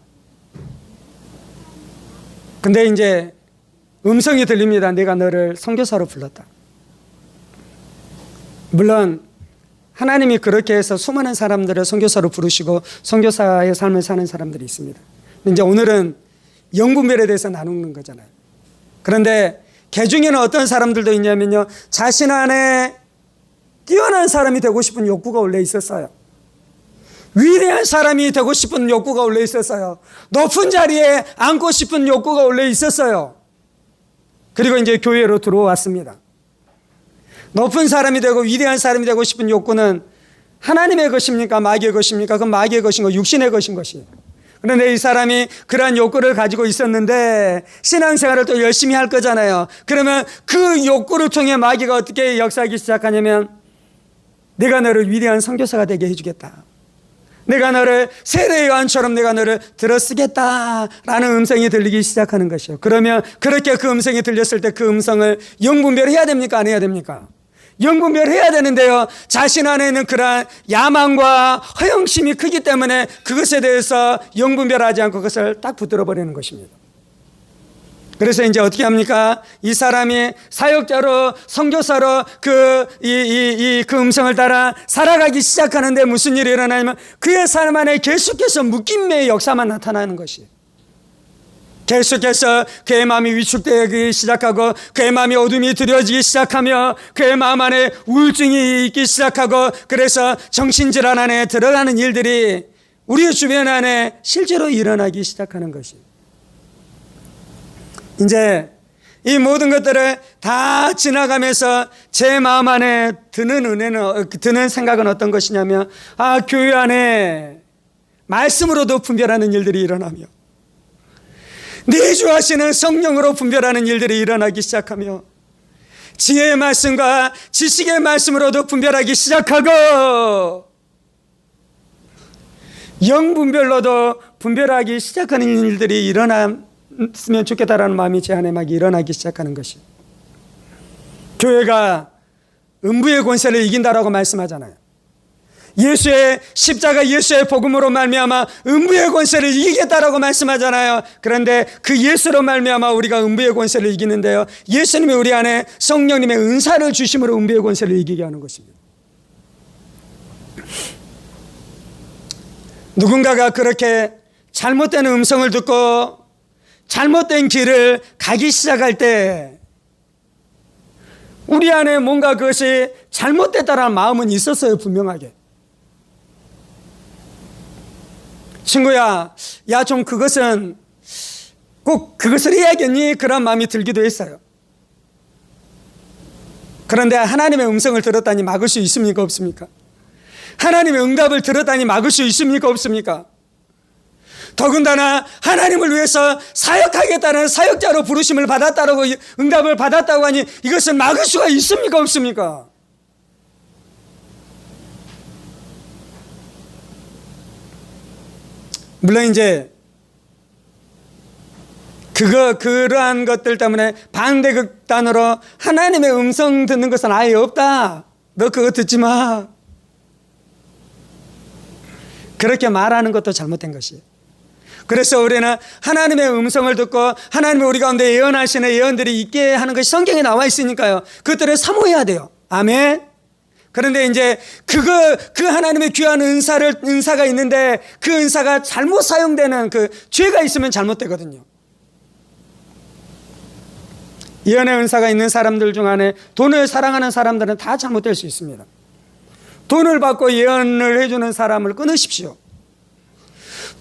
근데 이제 음성이 들립니다. 내가 너를 선교사로 불렀다. 물론 하나님이 그렇게 해서 수많은 사람들을 선교사로 부르시고 선교사의 삶을 사는 사람들이 있습니다. 근데 이제 오늘은 영분별에 대해서 나누는 거잖아요. 그런데 그 중에는 어떤 사람들도 있냐면요, 자신 안에 뛰어난 사람이 되고 싶은 욕구가 원래 있었어요. 위대한 사람이 되고 싶은 욕구가 원래 있었어요. 높은 자리에 앉고 싶은 욕구가 원래 있었어요. 그리고 이제 교회로 들어왔습니다. 높은 사람이 되고 위대한 사람이 되고 싶은 욕구는 하나님의 것입니까? 마귀의 것입니까? 그건 마귀의 것인 거, 육신의 것인 것이에요. 그런데 이 사람이 그러한 욕구를 가지고 있었는데 신앙생활을 또 열심히 할 거잖아요. 그러면 그 욕구를 통해 마귀가 어떻게 역사하기 시작하냐면 내가 너를 위대한 선교사가 되게 해주겠다. 내가 너를 세례 요한처럼 내가 너를 들어쓰겠다라는 음성이 들리기 시작하는 것이요. 그러면 그렇게 그 음성이 들렸을 때 그 음성을 영분별해야 됩니까? 안 해야 됩니까? 영분별해야 되는데요, 자신 안에는 그러한 야망과 허영심이 크기 때문에 그것에 대해서 영분별하지 않고 그것을 딱 붙들어 버리는 것입니다. 그래서 이제 어떻게 합니까? 이 사람이 사역자로 선교사로 그 음성을 따라 살아가기 시작하는데 무슨 일이 일어나냐면 그의 삶 안에 계속해서 묶임의 역사만 나타나는 것이에요. 계속해서 그의 마음이 위축되기 시작하고 그의 마음이 어둠이 드려지기 시작하며 그의 마음 안에 우울증이 있기 시작하고 그래서 정신질환 안에 들어가는 일들이 우리 주변 안에 실제로 일어나기 시작하는 것이에요. 이제 이 모든 것들을 다 지나가면서 제 마음 안에 드는 생각은 어떤 것이냐면 교회 안에 말씀으로도 분별하는 일들이 일어나며 내주하시는 성령으로 분별하는 일들이 일어나기 시작하며 지혜의 말씀과 지식의 말씀으로도 분별하기 시작하고 영분별로도 분별하기 시작하는 일들이 일어났으면 좋겠다라는 마음이 제 안에 막 일어나기 시작하는 것이, 교회가 음부의 권세를 이긴다라고 말씀하잖아요. 예수의 십자가, 예수의 복음으로 말미암아 음부의 권세를 이기겠다라고 말씀하잖아요. 그런데 그 예수로 말미암아 우리가 음부의 권세를 이기는데요, 예수님이 우리 안에 성령님의 은사를 주심으로 음부의 권세를 이기게 하는 것입니다. 누군가가 그렇게 잘못된 음성을 듣고 잘못된 길을 가기 시작할 때 우리 안에 뭔가 그것이 잘못됐다라는 마음은 있었어요, 분명하게. 친구야, 야, 좀 그것은 꼭 그것을 해야겠니? 그런 마음이 들기도 했어요. 그런데 하나님의 음성을 들었다니 막을 수 있습니까? 없습니까? 하나님의 응답을 들었다니 막을 수 있습니까? 없습니까? 더군다나 하나님을 위해서 사역하겠다는 사역자로 부르심을 받았다고, 응답을 받았다고 하니 이것을 막을 수가 있습니까? 없습니까? 물론 이제 그러한 것들 때문에 반대극단으로 하나님의 음성 듣는 것은 아예 없다, 너 그거 듣지 마, 그렇게 말하는 것도 잘못된 것이에요. 그래서 우리는 하나님의 음성을 듣고 하나님이 우리 가운데 예언하시는 예언들이 있게 하는 것이 성경에 나와 있으니까요, 그것들을 사모해야 돼요. 아멘. 그런데 이제 그 하나님의 귀한 은사가 있는데 그 은사가 잘못 사용되는 그 죄가 있으면 잘못되거든요. 예언의 은사가 있는 사람들 중 안에 돈을 사랑하는 사람들은 다 잘못될 수 있습니다. 돈을 받고 예언을 해주는 사람을 끊으십시오.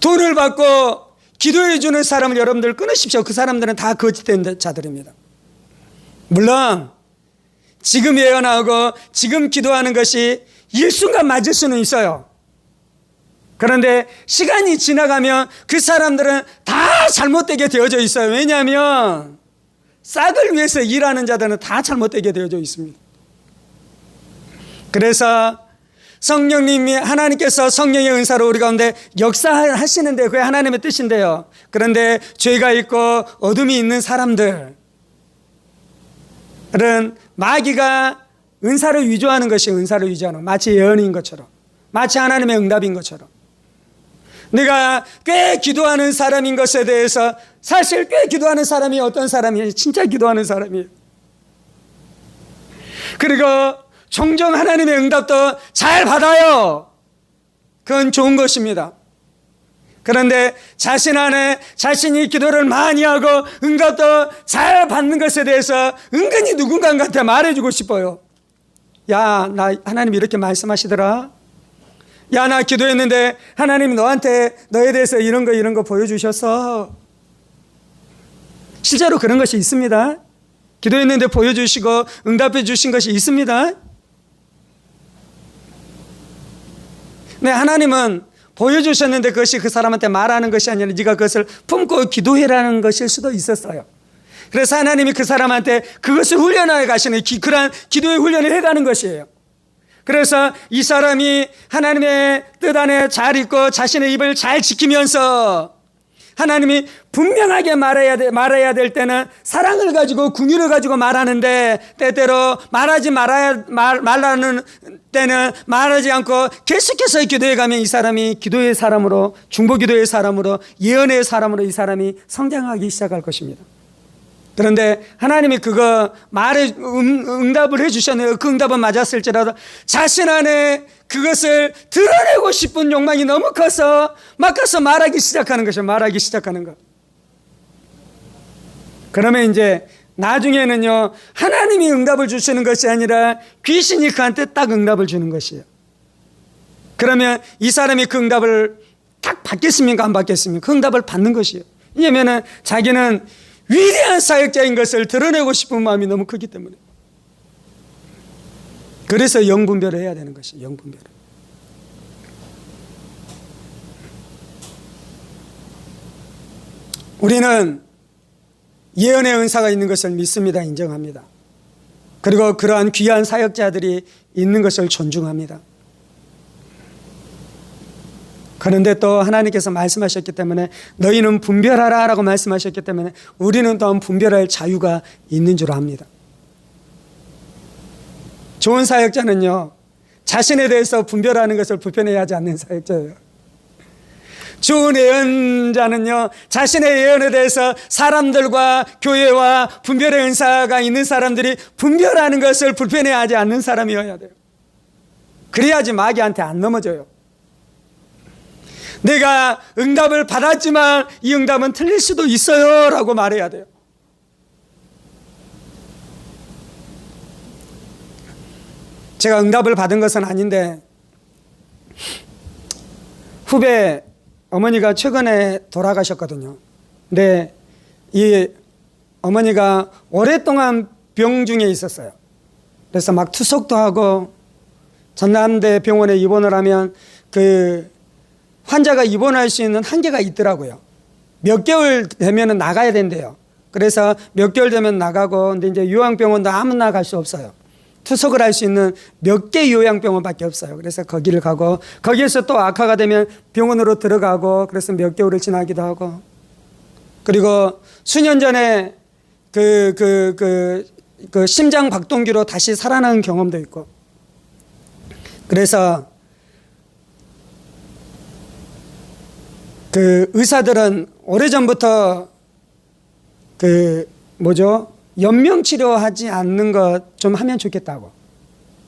돈을 받고 기도해 주는 사람을 여러분들 끊으십시오. 그 사람들은 다 거짓된 자들입니다. 물론 지금 예언하고 지금 기도하는 것이 일순간 맞을 수는 있어요. 그런데 시간이 지나가면 그 사람들은 다 잘못되게 되어져 있어요. 왜냐하면 싹을 위해서 일하는 자들은 다 잘못되게 되어져 있습니다. 그래서 하나님께서 성령의 은사로 우리 가운데 역사하시는데 그게 하나님의 뜻인데요, 그런데 죄가 있고 어둠이 있는 사람들은 마귀가 은사를 위조하는 것이, 은사를 위조하는, 마치 예언인 것처럼, 마치 하나님의 응답인 것처럼, 내가 꽤 기도하는 사람인 것에 대해서, 사실 꽤 기도하는 사람이 어떤 사람이에요? 진짜 기도하는 사람이에요. 그리고 종종 하나님의 응답도 잘 받아요. 그건 좋은 것입니다. 그런데 자신 안에 자신이 기도를 많이 하고 응답도 잘 받는 것에 대해서 은근히 누군가한테 말해주고 싶어요. 야, 나 하나님 이렇게 말씀하시더라. 야, 나 기도했는데 하나님이 너에 대해서 이런 거 보여주셨어. 실제로 그런 것이 있습니다. 기도했는데 보여주시고 응답해 주신 것이 있습니다. 네, 하나님은 보여주셨는데 그것이 그 사람한테 말하는 것이 아니라 네가 그것을 품고 기도해라는 것일 수도 있었어요. 그래서 하나님이 그 사람한테 그것을 훈련해 가시는, 그러한 기도의 훈련을 해가는 것이에요. 그래서 이 사람이 하나님의 뜻 안에 잘 있고 자신의 입을 잘 지키면서 하나님이 분명하게 말해야 될 때는 사랑을 가지고 궁유를 가지고 말하는데, 때때로 말라는 때는 말하지 않고 계속해서 기도해 가면 이 사람이 기도의 사람으로, 중보기도의 사람으로, 예언의 사람으로 이 사람이 성장하기 시작할 것입니다. 그런데 하나님이 응답을 해주셨네요. 그 응답은 맞았을지라도 자신 안에 그것을 드러내고 싶은 욕망이 너무 커서 막 가서 말하기 시작하는 것이죠. 말하기 시작하는 것. 그러면 이제 나중에는요, 하나님이 응답을 주시는 것이 아니라 귀신이 그한테 딱 응답을 주는 것이에요. 그러면 이 사람이 그 응답을 딱 받겠습니까? 안 받겠습니까? 그 응답을 받는 것이에요. 왜냐하면 자기는 위대한 사역자인 것을 드러내고 싶은 마음이 너무 크기 때문에. 그래서 영분별을 해야 되는 것이에요. 영분별을. 우리는 예언의 은사가 있는 것을 믿습니다. 인정합니다. 그리고 그러한 귀한 사역자들이 있는 것을 존중합니다. 그런데 또 하나님께서 말씀하셨기 때문에 너희는 분별하라 라고 말씀하셨기 때문에 우리는 또한 분별할 자유가 있는 줄 압니다. 좋은 사역자는요, 자신에 대해서 분별하는 것을 불편해하지 않는 사역자예요. 좋은 예언자는요, 자신의 예언에 대해서 사람들과 교회와 분별의 은사가 있는 사람들이 분별하는 것을 불편해하지 않는 사람이어야 돼요. 그래야지 마귀한테 안 넘어져요. 내가 응답을 받았지만 이 응답은 틀릴 수도 있어요 라고 말해야 돼요. 제가 응답을 받은 것은 아닌데 후배 어머니가 최근에 돌아가셨거든요. 근데 이 어머니가 오랫동안 병 중에 있었어요. 그래서 막 투석도 하고 전남대 병원에 입원을 하면 그 환자가 입원할 수 있는 한계가 있더라고요. 몇 개월 되면 나가야 된대요. 그래서 몇 개월 되면 나가고, 근데 이제 요양병원도 아무나 갈 수 없어요. 투석을 할 수 있는 몇 개 요양병원밖에 없어요. 그래서 거기를 가고, 거기에서 또 악화가 되면 병원으로 들어가고, 그래서 몇 개월을 지나기도 하고, 그리고 수년 전에 그 심장 박동기로 다시 살아난 경험도 있고, 그래서 그 의사들은 오래전부터 연명 치료하지 않는 것 좀 하면 좋겠다고.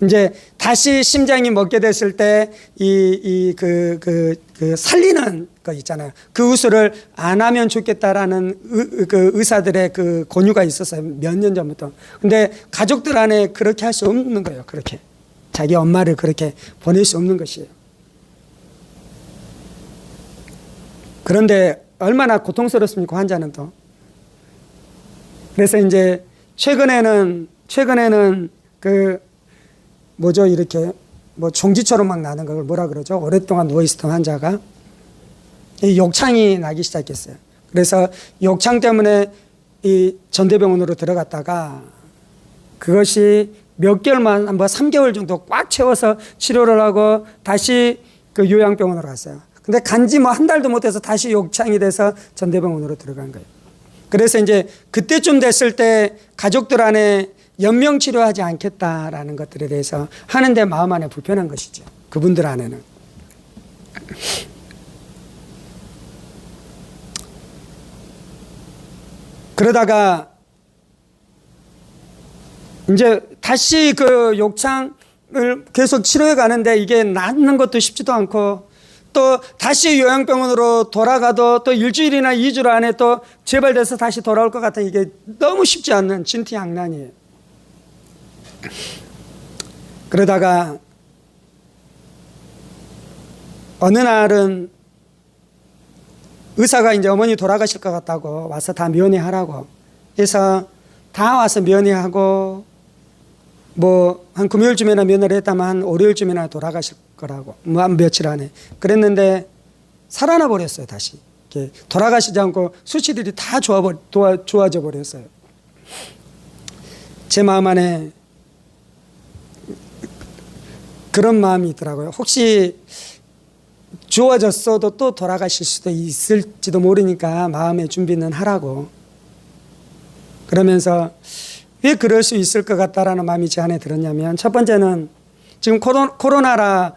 이제 다시 심장이 먹게 됐을 때 살리는 거 있잖아요. 그 우술을 안 하면 좋겠다라는 그 의사들의 그 권유가 있었어요. 몇 년 전부터. 근데 가족들 안에 그렇게 할 수 없는 거예요. 그렇게. 자기 엄마를 그렇게 보낼 수 없는 것이에요. 그런데 얼마나 고통스럽습니까, 환자는 또. 그래서 이제 최근에는 이렇게 종지처럼 막 나는 걸 뭐라 그러죠? 오랫동안 누워있었던 환자가 이 욕창이 나기 시작했어요. 그래서 욕창 때문에 이 전대병원으로 들어갔다가 그것이 몇 개월만, 3개월 정도 꽉 채워서 치료를 하고 다시 그 요양병원으로 갔어요. 근데 간지 한 달도 못해서 다시 욕창이 돼서 전대병원으로 들어간 거예요. 그래서 이제 그때쯤 됐을 때 가족들 안에 연명 치료하지 않겠다라는 것들에 대해서 하는데 마음 안에 불편한 것이죠. 그분들 안에는. 그러다가 이제 다시 그 욕창을 계속 치료해 가는데 이게 낫는 것도 쉽지도 않고 또 다시 요양병원으로 돌아가도 또 일주일이나 2주 안에 또 재발돼서 다시 돌아올 것 같은 이게 너무 쉽지 않는 진퇴양난이에요. 그러다가 어느 날은 의사가 이제 어머니 돌아가실 것 같다고 와서 다 면회하라고 해서 다 와서 면회하고 한 금요일쯤이나 면회를 했다면 한 월요일쯤이나 돌아가실 거라고 한 며칠 안에 그랬는데 살아나 버렸어요. 다시 이렇게 돌아가시지 않고 수치들이 다 좋아져 버렸어요. 제 마음 안에 그런 마음이 있더라고요. 혹시 좋아졌어도 또 돌아가실 수도 있을지도 모르니까 마음의 준비는 하라고. 그러면서 왜 그럴 수 있을 것 같다라는 마음이 제 안에 들었냐면 첫 번째는 지금 코로나라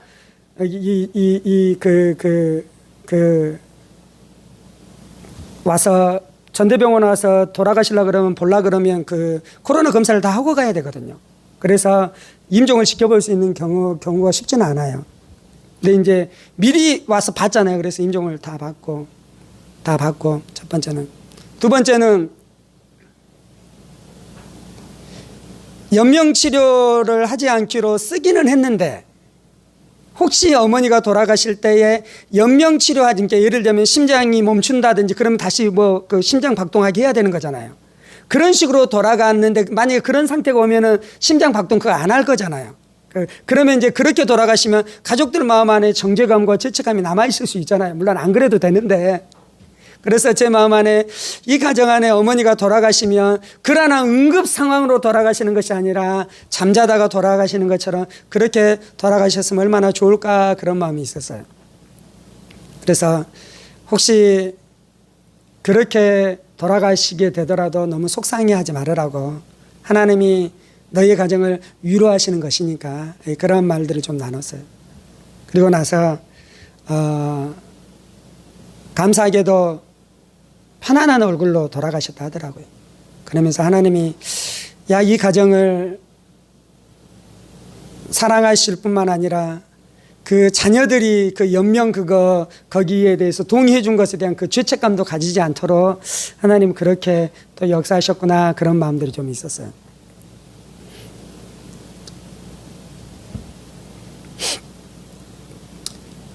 와서 전대병원 와서 돌아가시려 그러면 볼라 그러면 그 코로나 검사를 다 하고 가야 되거든요. 그래서 임종을 지켜볼 수 있는 경우가 쉽지는 않아요. 근데 이제 미리 와서 봤잖아요. 그래서 임종을 다 받고 첫 번째는. 두 번째는 연명치료를 하지 않기로 쓰기는 했는데 혹시 어머니가 돌아가실 때에 연명치료하지, 그러니까 예를 들면 심장이 멈춘다든지 그러면 다시 그 심장 박동하게 해야 되는 거잖아요. 그런 식으로 돌아갔는데 만약에 그런 상태가 오면은 심장 박동 그거 안 할 거잖아요. 그러면 이제 그렇게 돌아가시면 가족들 마음 안에 정죄감과 죄책감이 남아있을 수 있잖아요. 물론 안 그래도 되는데 그래서 제 마음 안에 이 가정 안에 어머니가 돌아가시면 그러나 응급 상황으로 돌아가시는 것이 아니라 잠자다가 돌아가시는 것처럼 그렇게 돌아가셨으면 얼마나 좋을까 그런 마음이 있었어요. 그래서 혹시 그렇게 돌아가시게 되더라도 너무 속상해하지 말으라고, 하나님이 너희의 가정을 위로하시는 것이니까 그런 말들을 좀 나눴어요. 그리고 나서 감사하게도 편안한 얼굴로 돌아가셨다 하더라고요. 그러면서 하나님이 야, 이 가정을 사랑하실 뿐만 아니라 그 자녀들이 그 연명 거기에 대해서 동의해 준 것에 대한 그 죄책감도 가지지 않도록 하나님 그렇게 또 역사하셨구나, 그런 마음들이 좀 있었어요.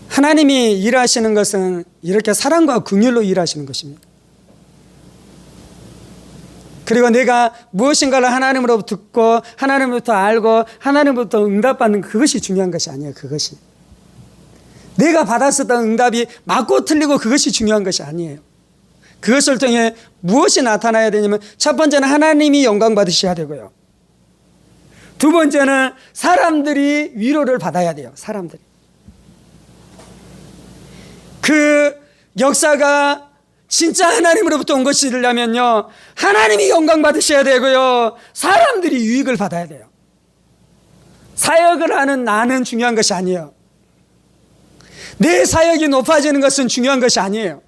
하나님이 일하시는 것은 이렇게 사랑과 긍휼로 일하시는 것입니다. 그리고 내가 무엇인가를 하나님으로부터 듣고 하나님으로부터 알고 하나님으로부터 응답받는 그것이 중요한 것이 아니에요. 그것이 내가 받았었던 응답이 맞고 틀리고 그것이 중요한 것이 아니에요. 그것을 통해 무엇이 나타나야 되냐면, 첫 번째는 하나님이 영광 받으셔야 되고요, 두 번째는 사람들이 위로를 받아야 돼요. 사람들이 그 역사가 진짜 하나님으로부터 온 것이려면요, 하나님이 영광 받으셔야 되고요, 사람들이 유익을 받아야 돼요. 사역을 하는 나는 중요한 것이 아니에요. 내 사역이 높아지는 것은 중요한 것이 아니에요.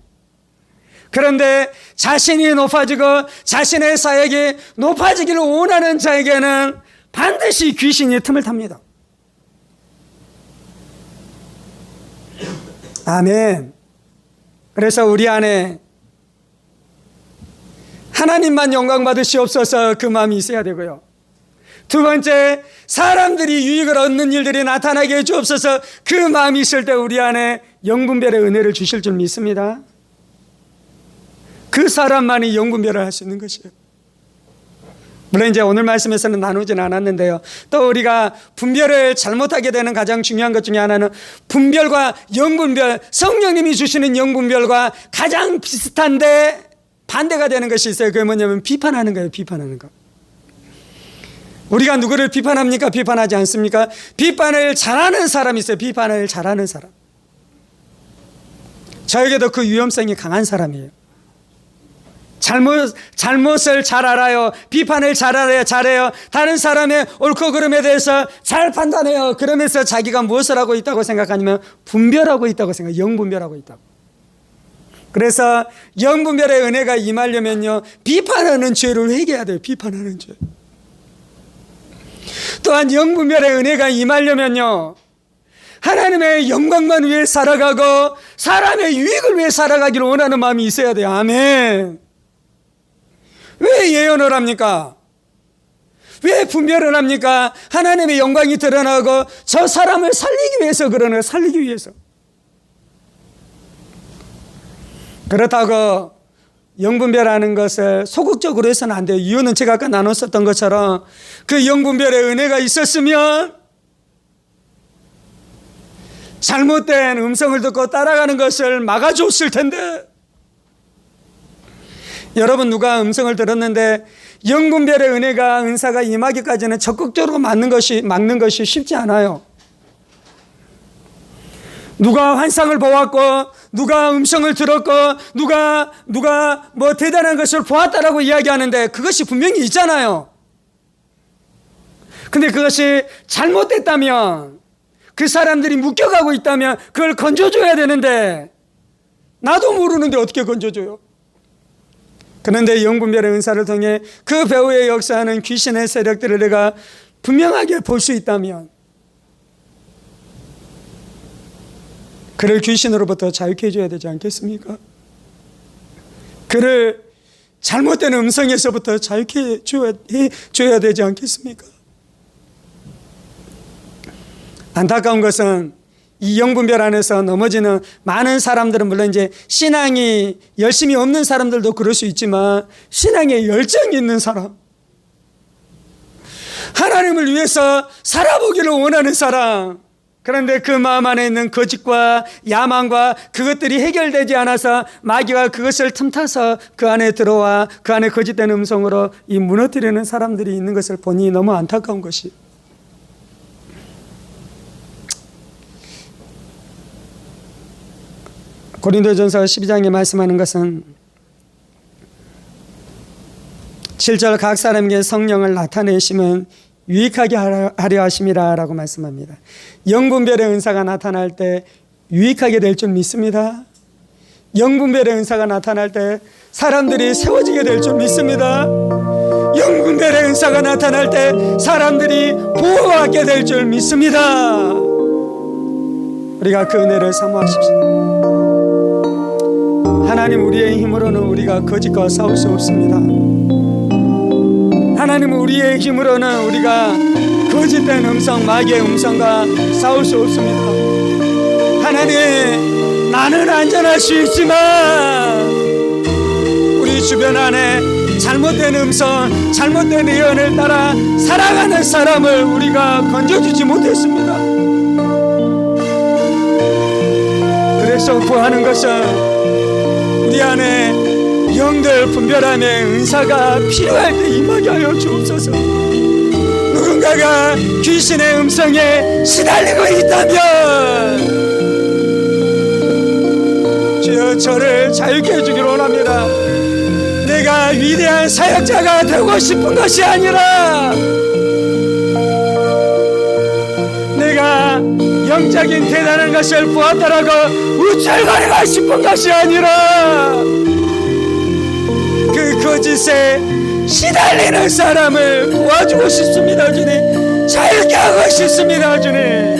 그런데 자신이 높아지고 자신의 사역이 높아지기를 원하는 자에게는 반드시 귀신이 틈을 탑니다. 아멘. 그래서 우리 안에 하나님만 영광 받으시옵소서 그 마음이 있어야 되고요, 두 번째, 사람들이 유익을 얻는 일들이 나타나게 해 주옵소서 그 마음이 있을 때 우리 안에 영분별의 은혜를 주실 줄 믿습니다. 그 사람만이 영분별을 할 수 있는 것이에요. 물론 이제 오늘 말씀에서는 나누진 않았는데요, 또 우리가 분별을 잘못하게 되는 가장 중요한 것 중에 하나는 분별과 영분별, 성령님이 주시는 영분별과 가장 비슷한데 반대가 되는 것이 있어요. 그게 뭐냐면 비판하는 거예요. 비판하는 거. 우리가 누구를 비판합니까? 비판하지 않습니까? 비판을 잘하는 사람이 있어요. 비판을 잘하는 사람. 저에게도 그 위험성이 강한 사람이에요. 잘못을 잘 알아요. 비판을 잘해요. 다른 사람의 옳고 그름에 대해서 잘 판단해요. 그러면서 자기가 무엇을 하고 있다고 생각하냐면 분별하고 있다고 생각해요. 영분별하고 있다고. 그래서 영분별의 은혜가 임하려면요, 비판하는 죄를 회개해야 돼요. 비판하는 죄. 또한 영분별의 은혜가 임하려면요, 하나님의 영광만 위해 살아가고 사람의 유익을 위해 살아가기를 원하는 마음이 있어야 돼요. 아멘. 왜 예언을 합니까? 왜 분별을 합니까? 하나님의 영광이 드러나고 저 사람을 살리기 위해서 그러는 거예요. 살리기 위해서. 그렇다고 영분별하는 것을 소극적으로 해서는 안 돼요. 이유는 제가 아까 나눴었던 것처럼 그 영분별의 은혜가 있었으면 잘못된 음성을 듣고 따라가는 것을 막아줬을 텐데, 여러분 누가 음성을 들었는데 영분별의 은혜가 은사가 임하기까지는 적극적으로 막는 것이 쉽지 않아요. 누가 환상을 보았고 누가 음성을 들었고 누가 뭐 대단한 것을 보았다라고 이야기하는데 그것이 분명히 있잖아요. 근데 그것이 잘못됐다면, 그 사람들이 묶여가고 있다면 그걸 건져줘야 되는데 나도 모르는데 어떻게 건져줘요? 그런데 영분별의 은사를 통해 그 배후에 역사하는 귀신의 세력들을 내가 분명하게 볼 수 있다면 그를 귀신으로부터 자유케 해줘야 되지 않겠습니까? 그를 잘못된 음성에서부터 자유케 해줘야 되지 않겠습니까? 안타까운 것은 이 영분별 안에서 넘어지는 많은 사람들은, 물론 이제 신앙이 열심히 없는 사람들도 그럴 수 있지만 신앙에 열정이 있는 사람, 하나님을 위해서 살아보기를 원하는 사람, 그런데 그 마음 안에 있는 거짓과 야망과 그것들이 해결되지 않아서 마귀가 그것을 틈타서 그 안에 들어와 그 안에 거짓된 음성으로 이 무너뜨리는 사람들이 있는 것을 보니 너무 안타까운 것이, 고린도전서 12장에 말씀하는 것은 7절 각 사람에게 성령을 나타내시면 유익하게 하려 하심이라 라고 말씀합니다. 영분별의 은사가 나타날 때 유익하게 될 줄 믿습니다. 영분별의 은사가 나타날 때 사람들이 세워지게 될 줄 믿습니다. 영분별의 은사가 나타날 때 사람들이 보호받게 될 줄 믿습니다. 우리가 그 은혜를 사모하십시오. 하나님, 우리의 힘으로는 우리가 거짓과 싸울 수 없습니다. 하나님, 우리의 힘으로는 우리가 거짓된 음성, 마귀의 음성과 싸울 수 없습니다. 하나님, 나는 안전할 수 있지만 우리 주변 안에 잘못된 음성, 잘못된 예언을 따라 살아가는 사람을 우리가 건져주지 못했습니다. 그래서 구하는 것은 우리 안에 영들 분별함의 은사가 필요할 때 임하게 하여 주옵소서. 누군가가 귀신의 음성에 시달리고 있다면 주여, 저를 자유케 해주기를 원합니다. 내가 위대한 사역자가 되고 싶은 것이 아니라 내가 영적인 대단한 것을 보았다라고 우쭐거리고 싶은 것이 아니라 그 거짓에 시달리는 사람을 도와주고 싶습니다. 주님, 자유케 하고 싶습니다. 주님,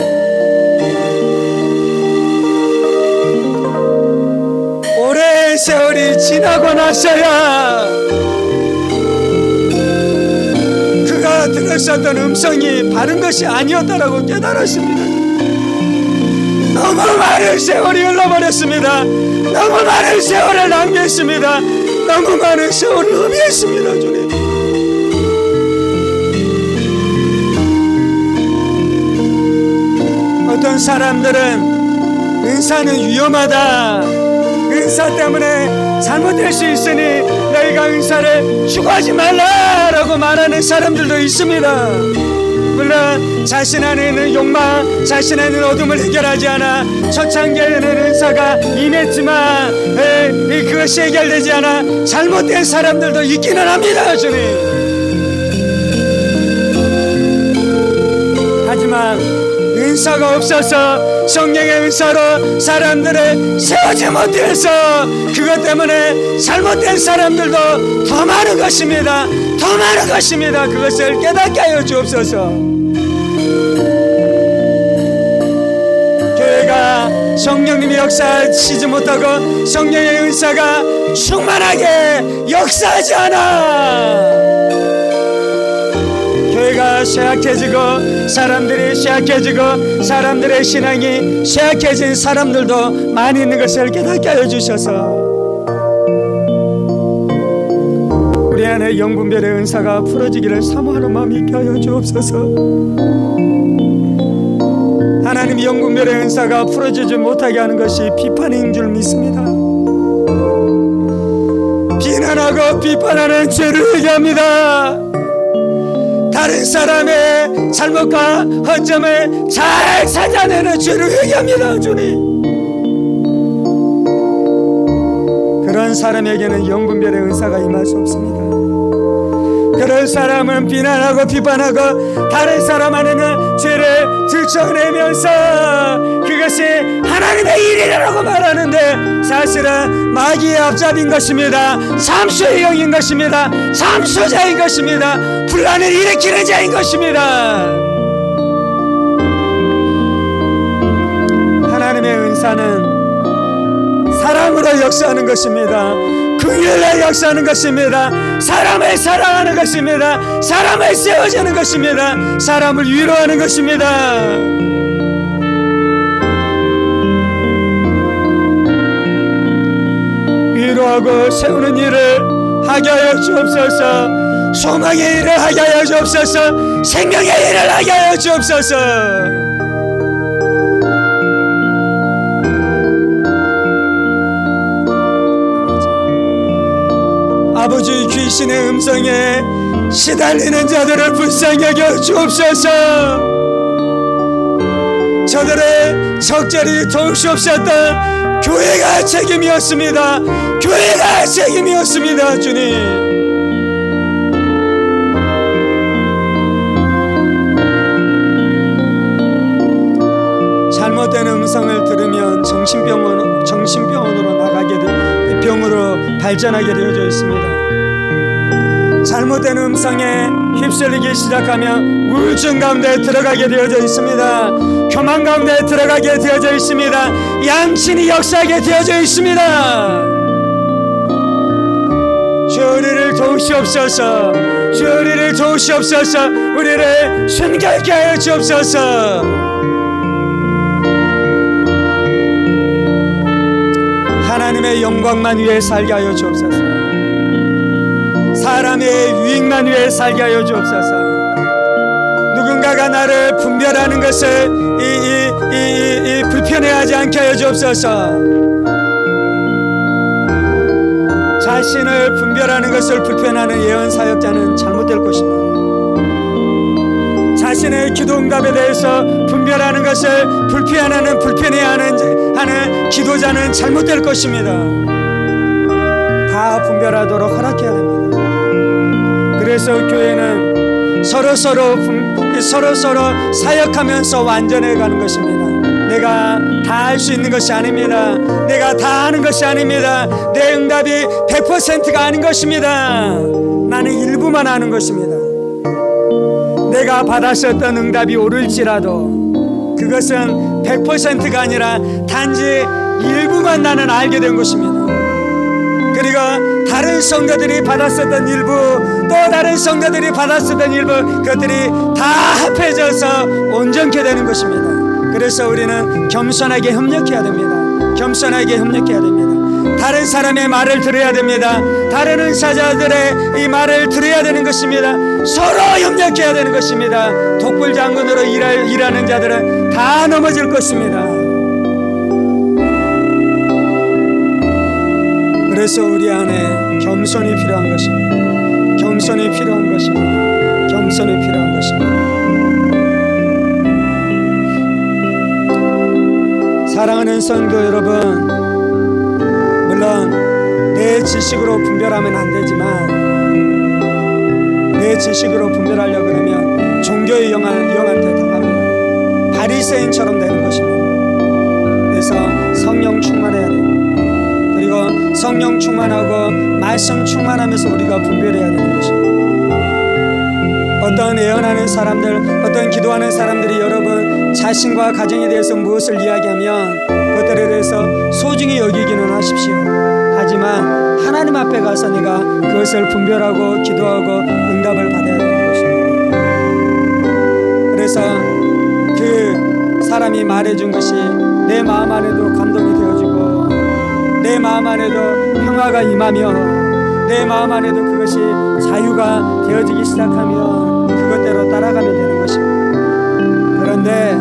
오랜 세월이 지나고 나서야 그가 들었었던 음성이 바른 것이 아니었다라고 깨달았습니다. 너무 많은 세월이 흘러버렸습니다. 너무 많은 세월을 낭비했습니다. 너무 많은 세월을 허비했습니다. 주님, 어떤 사람들은 은사는 위험하다, 은사 때문에 잘못될 수 있으니 너희가 은사를 추구하지 말라라고 말하는 사람들도 있습니다. 물론 자신 안에 있는 욕망, 자신 안에 있는 어둠을 해결하지 않아 초창기에는 은사가 임했지만 그것이 해결되지 않아 잘못된 사람들도 있기는 합니다. 주님, 하지만 은사가 없어서 성령의 은사로 사람들을 세우지 못해서 그것 때문에 잘못된 사람들도 더 많은 것입니다. 더 많은 것입니다. 그것을 깨닫게 하여 주옵소서. 교회가 성령님이 역사하시지 못하고 성령의 은사가 충만하게 역사하지 않아 교회가 쇠약해지고 사람들이 쇠약해지고 사람들의 신앙이 쇠약해진 사람들도 많이 있는 것을 깨닫게 하여 주셔서 우리 안에 영분별의 은사가 풀어지기를 사모하는 마음이 있게 하여 주옵소서. 하나님, 영분별의 은사가 풀어지지 못하게 하는 것이 비판인 줄 믿습니다. 비난하고 비판하는 죄를 회개합니다. 다른 사람의 잘못과 허점을 잘 찾아내는 죄를 회개합니다. 주님, 그런 사람에게는 영분별의 은사가 임할 수 없습니다. 그런 사람은 비난하고 비판하고 다른 사람 안에는 죄를 들춰내면서 그것이 하나님의 일이라고 말하는데 사실은 마귀의 앞잡이인 것입니다. 참수의 영인 것입니다. 참수자인 것입니다. 분란을 일으키는 자인 것입니다. 하나님의 은사는 사랑으로 역사하는 것입니다. 긍휼로 역사하는 것입니다. 사람을 사랑하는 것입니다. 사람을 세워주는 것입니다. 사람을 위로하는 것입니다. 위로하고 세우는 일을 하게 하여 주옵소서. 소망의 일을 하게 하여 주옵소서. 생명의 일을 하게 하여 주옵소서. 당신의 음성에 시달리는 자들을 불쌍히 여겨 주옵소서. 저들의 적절히 도울 수 없었던 교회가 책임이었습니다. 교회가 책임이었습니다. 주님, 잘못된 음성을 들으면 정신병원으로 나가게 돼, 병으로 발전하게 되어져 있습니다. 잘못된 음성에 휩쓸리기 시작하면 우울증 가운데 들어가게 되어져 있습니다. 교만 가운데 들어가게 되어져 있습니다. 양심이 역사하게 되어져 있습니다. 주여 우리를 도우시옵소서. 주여 우리를 도우시옵소서. 우리를 순결케 하여 주옵소서. 하나님의 영광만 위해 살게 하여 주옵소서. 사람의 유익만 위해 살게 하여 주옵소서. 누군가가 나를 분별하는 것을 불편해하지 않게 하여 주옵소서. 자신을 분별하는 것을 불편하는 예언 사역자는 잘못될 것입니다. 자신의 기도 응답에 대해서 분별하는 것을 불편해하는 기도자는 잘못될 것입니다. 다 분별하도록 허락해야 됩니다. 그래서 교회는 서로 사역하면서 완전해 가는 것입니다. 내가 다 할 수 있는 것이 아닙니다. 내가 다 하는 것이 아닙니다. 내 응답이 100%가 아닌 것입니다. 나는 일부만 하는 것입니다. 내가 받았었던 응답이 오를지라도 그것은 100%가 아니라 단지 일부만 나는 알게 된 것입니다. 그리고 다른 성도들이 받았었던 일부, 또 다른 성도들이 받았었던 일부, 그것들이 다 합해져서 온전케 되는 것입니다. 그래서 우리는 겸손하게 협력해야 됩니다. 겸손하게 협력해야 됩니다. 다른 사람의 말을 들어야 됩니다. 다른 은사자들의 이 말을 들어야 되는 것입니다. 서로 협력해야 되는 것입니다. 독불장군으로 일하는 자들은 다 넘어질 것입니다. 그래서 우리 안에 겸손이 필요한 것입니다. 겸손이 필요한 것입니다. 겸손이 필요한 것입니다. 사랑하는 성도 여러분, 물론 내 지식으로 분별하면 안 되지만, 내 지식으로 분별하려고 그러면 종교의 영한테 당합니다. 바리새인처럼 되는 것입니다. 그래서 성령 충만해야 돼요. 그리고 성령 충만하고 말씀 충만하면서 우리가 분별해야 되는 것입니다. 어떤 예언하는 사람들, 어떤 기도하는 사람들이 여러분 자신과 가정에 대해서 무엇을 이야기하면 그것들에 대해서 소중히 여기기는 하십시오. 하지만 하나님 앞에 가서 내가 그것을 분별하고 기도하고 응답을 받아야 되는 것입니다. 그래서 그 사람이 말해준 것이 내 마음 안에도 감동이 되어지고, 내 마음 안에도 평화가 임하며, 내 마음 안에도 그것이 자유가 되어지기 시작하면 그것대로 따라가면 되는 것입니다. 그런데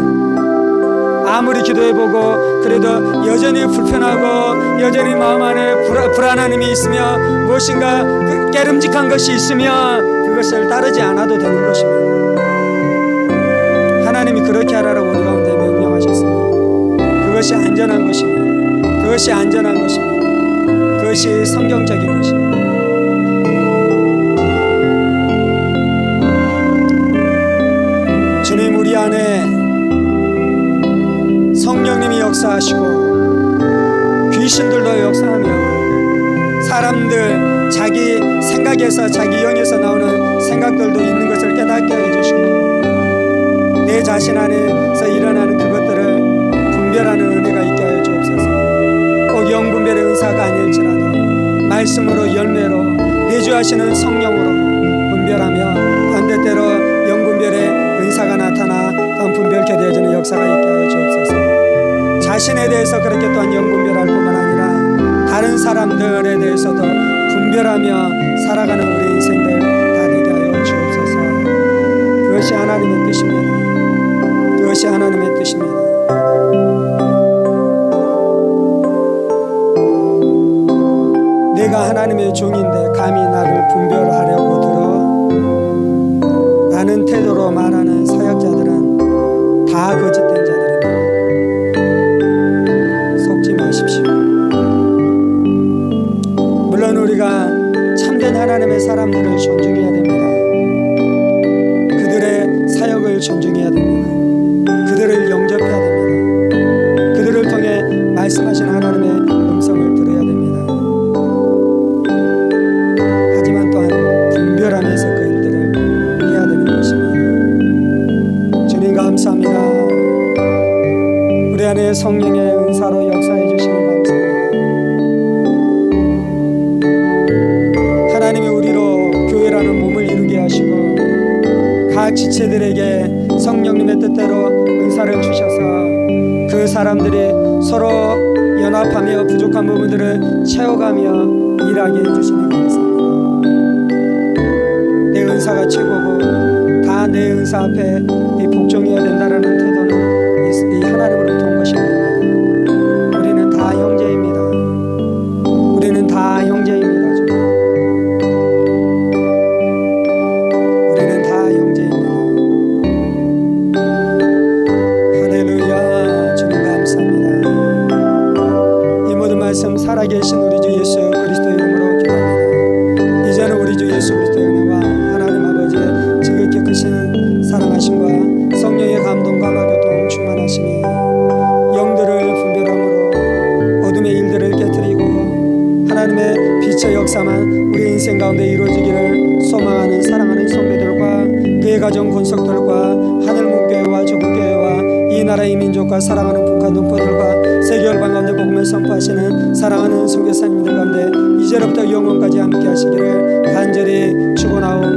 아무리 기도해보고 그래도 여전히 불편하고 여전히 마음 안에 불안함이 있으며 무엇인가 깨름직한 것이 있으면 그것을 따르지 않아도 되는 것입니다. 하나님이 그렇게 하라고 우리 가운데 명령하셨습니다. 그것이 안전한 것입니다. 그것이 안전한 것입니다. 그것이 성경적인 것입니다. 주님, 우리 안에 성령님이 역사하시고 귀신들도 역사하며 사람들 자기 생각에서, 자기 영에서 나오는 생각들도 있는 것을 깨닫게 해주시고 내 자신 안에서 일어나는 그것들을 분별하는 은혜가 있게 하여 주옵소서. 꼭 영분별의 은사가 아닐지라도 말씀으로, 열매로, 내주하시는 성령으로 분별하며 반대때로 영분별의 은사가 나타나 또한 분별케 되어지는 역사가 있게 하여 주옵소서. 자신에 대해서 그렇게 또한 영분별할 뿐만 아니라 다른 사람들에 대해서도 분별하며 살아가는 우리 인생들 다 되게 하여 주옵소서. 그것이 하나님의 뜻입니다. 그것이 하나님의 뜻입니다. 내가 하나님의 종인데 감히 나를 분별하라 태도로 말하는 사역자들은 다 거짓된 자들입니다. 속지 마십시오. 물론 우리가 참된 하나님의 사람들을 존중해야 됩니다. 그들의 사역을 존중해야 됩니다. 그들을 영접해야 됩니다. 그들을 통해 말씀하신 하나님의 음성을 들어야 됩니다. 하지만 또한 분별하면서 그 일들을 해야 되는 것입니다. 주님 감사합니다. 우리 안에 성령의 은사로 역사해 주시는 감사합니다. 하나님이 우리로 교회라는 몸을 이루게 하시고 각 지체들에게 성령님의 뜻대로 은사를 주셔서 그 사람들이 서로 연합하며 부족한 부분들을 채워가며 일하게 해주시는 감사합니다. 내 은사가 최고고 다 내 은사 앞에 복종해야 된다는 태도는 이 하나님으로부터 온 것입니다. 우리는 다 형제입니다. 우리는 다 형제입니다. 주님. 우리는 다 형제입니다. 할렐루야. 주님 감사합니다. 이 모든 말씀 살아계신 우리 주 예수 그리스도의 이름으로 기도합니다. 이제는 우리 주 예수 그리스도의 은혜와 하나님 아버지의 지극히 크신 사랑하심과 성령의 감동과 교통 충만하심이 영들을 분별함으로 어둠의 일들을 깨뜨리고 하나님의 빛의 역사만 우리 인생 가운데 이루어지기를 소망하는 사랑하는 성도들과 그의 가정 권속들과 하늘문교회와 조국교회와 이 나라의 민족과 사랑하는 북한 동포들과 세계 열방 가운데 복음을 선포하시는 사랑하는 선교사님들 가운데 이제로부터 영원까지 함께 하시기를 간절히 축원하옵나이다.